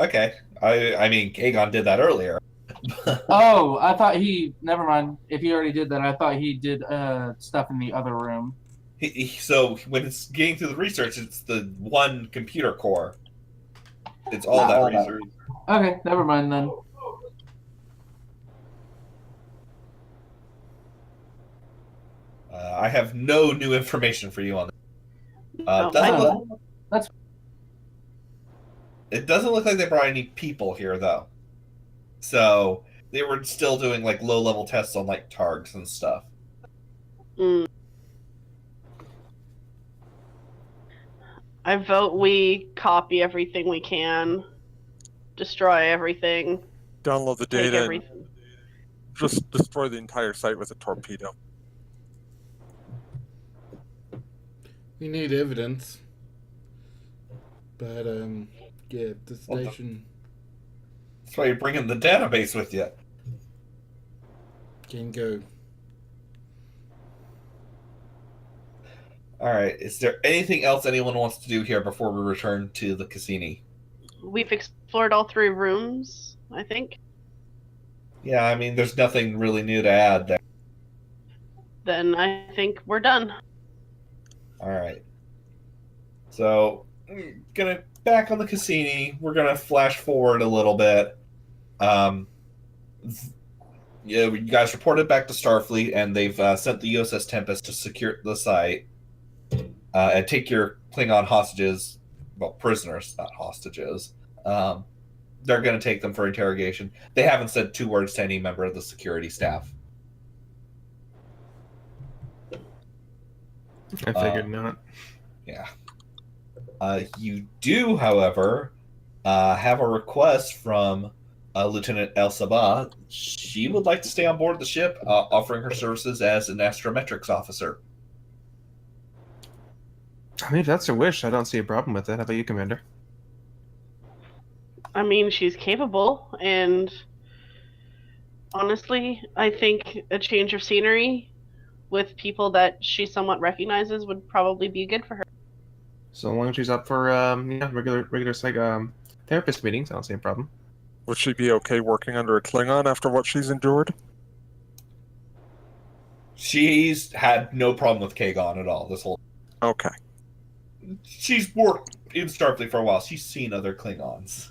Okay, I mean, Kagon did that earlier. Oh, I thought he. Never mind. If he already did that, I thought he did stuff in the other room. So when it's getting through the research, it's the one computer core. It's all that research. Okay, never mind then. I have no new information for you on that. Oh, It doesn't look like they brought any people here, though. So they were still doing like low-level tests on like targs and stuff. I vote we copy everything we can, destroy everything, Download the take data and everything. just destroy the entire site with a torpedo. We need evidence. But, yeah, the station That's why you're bringing the database with you. can go. All right. Is there anything else anyone wants to do here before we return to the Cassini? We've explored all 3 rooms, I think. Yeah, I mean, there's nothing really new to add there. Then I think we're done. All right. So, gonna back on the Cassini. We're gonna flash forward a little bit. Yeah, you guys reported back to Starfleet, and they've sent the USS Tempest to secure the site and take your Klingon hostages. Well, prisoners, not hostages. They're going to take them for interrogation. They haven't said 2 words to any member of the security staff. I figured not. Yeah. You do, however, have a request from Lieutenant El Sabah. She would like to stay on board the ship, offering her services as an astrometrics officer. I mean, if that's her wish, I don't see a problem with it. How about you, Commander? I mean, she's capable, and honestly, I think a change of scenery with people that she somewhat recognizes would probably be good for her. So long as she's up for regular therapist meetings, I don't see a problem. Would she be okay working under a Klingon after what she's endured? She's had no problem with Kagon at all. This whole Okay. she's worked in Starfleet for a while. She's seen other Klingons.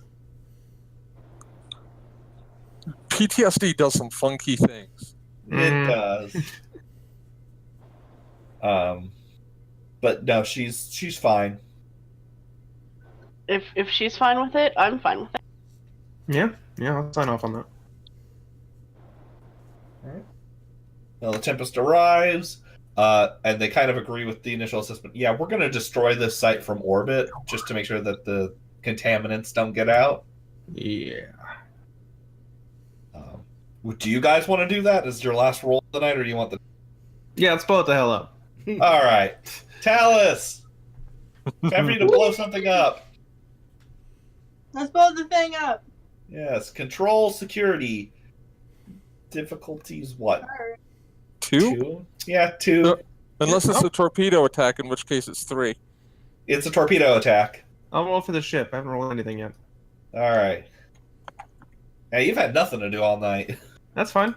PTSD does some funky things. It does. But no, she's fine. If she's fine with it, I'm fine with it. Yeah, I'll sign off on that. Now the Tempest arrives, and they kind of agree with the initial assessment. Yeah, we're going to destroy this site from orbit just to make sure that the contaminants don't get out. Yeah. Do you guys want to do that? Is your last roll of the night, or do you want the... Yeah, let's blow it the hell up. All right. Talus! Time for you to blow something up. Let's blow the thing up. Yes, control security. Difficulties what? 2? Yeah, 2. Unless it's a torpedo attack, in which case it's 3. It's a torpedo attack. I'll roll for the ship. I haven't rolled anything yet. All right. Hey, you've had nothing to do all night. That's fine.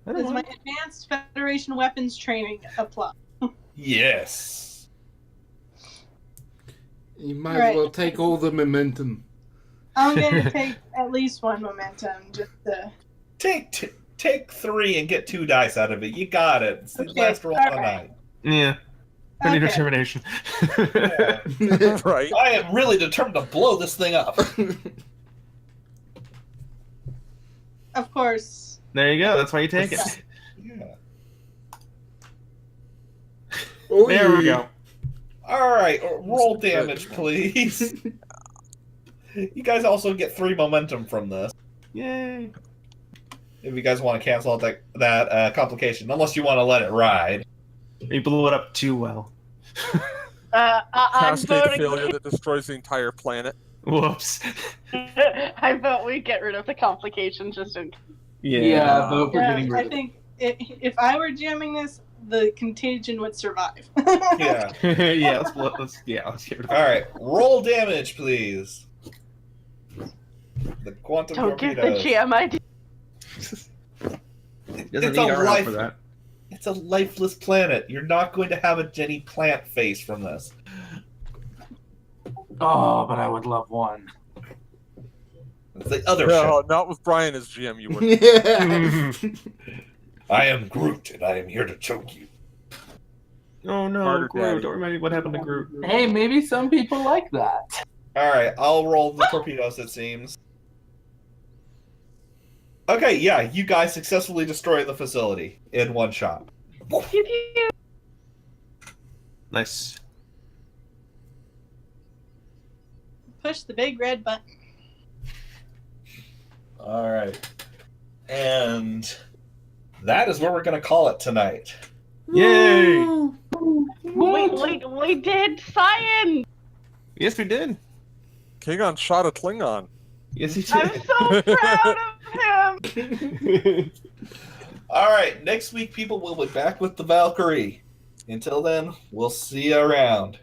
Does my advanced Federation weapons training apply? Yes. You might as well take all the momentum. I'm gonna take at least one momentum just to... Take 3 and get 2 dice out of it. You got it. It's the last roll of the night. Yeah. Pretty Okay. determination. Yeah. Right. I am really determined to blow this thing up. Of course. There you go. That's why you take it. Yeah. Oh, There we go. All right, roll damage, please. You guys also get 3 momentum from this. Yay. If you guys want to cancel out that complication, unless you want to let it ride. You blew it up too well. I'm Cascade voting. failure that destroys the entire planet. Whoops. I vote we get rid of the complications just in. Yeah, vote for Yeah, getting rid I of it. think if I were jamming this, the contagion would survive. Yeah. Yeah, let's get rid of All right, roll damage, please. The quantum Don't give the torpedoes. GM idea. Doesn't It's need a our help life. for that. It's a lifeless planet. You're not going to have a Jenny Plant face from this. Oh, but I would love one. It's the other No, ship. not with Brian as GM, you wouldn't. Yeah. I am Groot, and I am here to choke you. Oh no, Murder Groot. Daddy. Don't remind me what happened to Groot. Hey, maybe some people like that. All right, I'll roll the torpedoes, it seems. Okay, yeah, you guys successfully destroy the facility in one shot. Pew, pew. Nice. Push the big red button. All right. And that is where we're going to call it tonight. Yay! We did science. Yes, we did. Kagon shot a Klingon. Yes, he I'm did. so proud of him. All right, next week, people will be back with the Valkyrie. Until then, we'll see you around.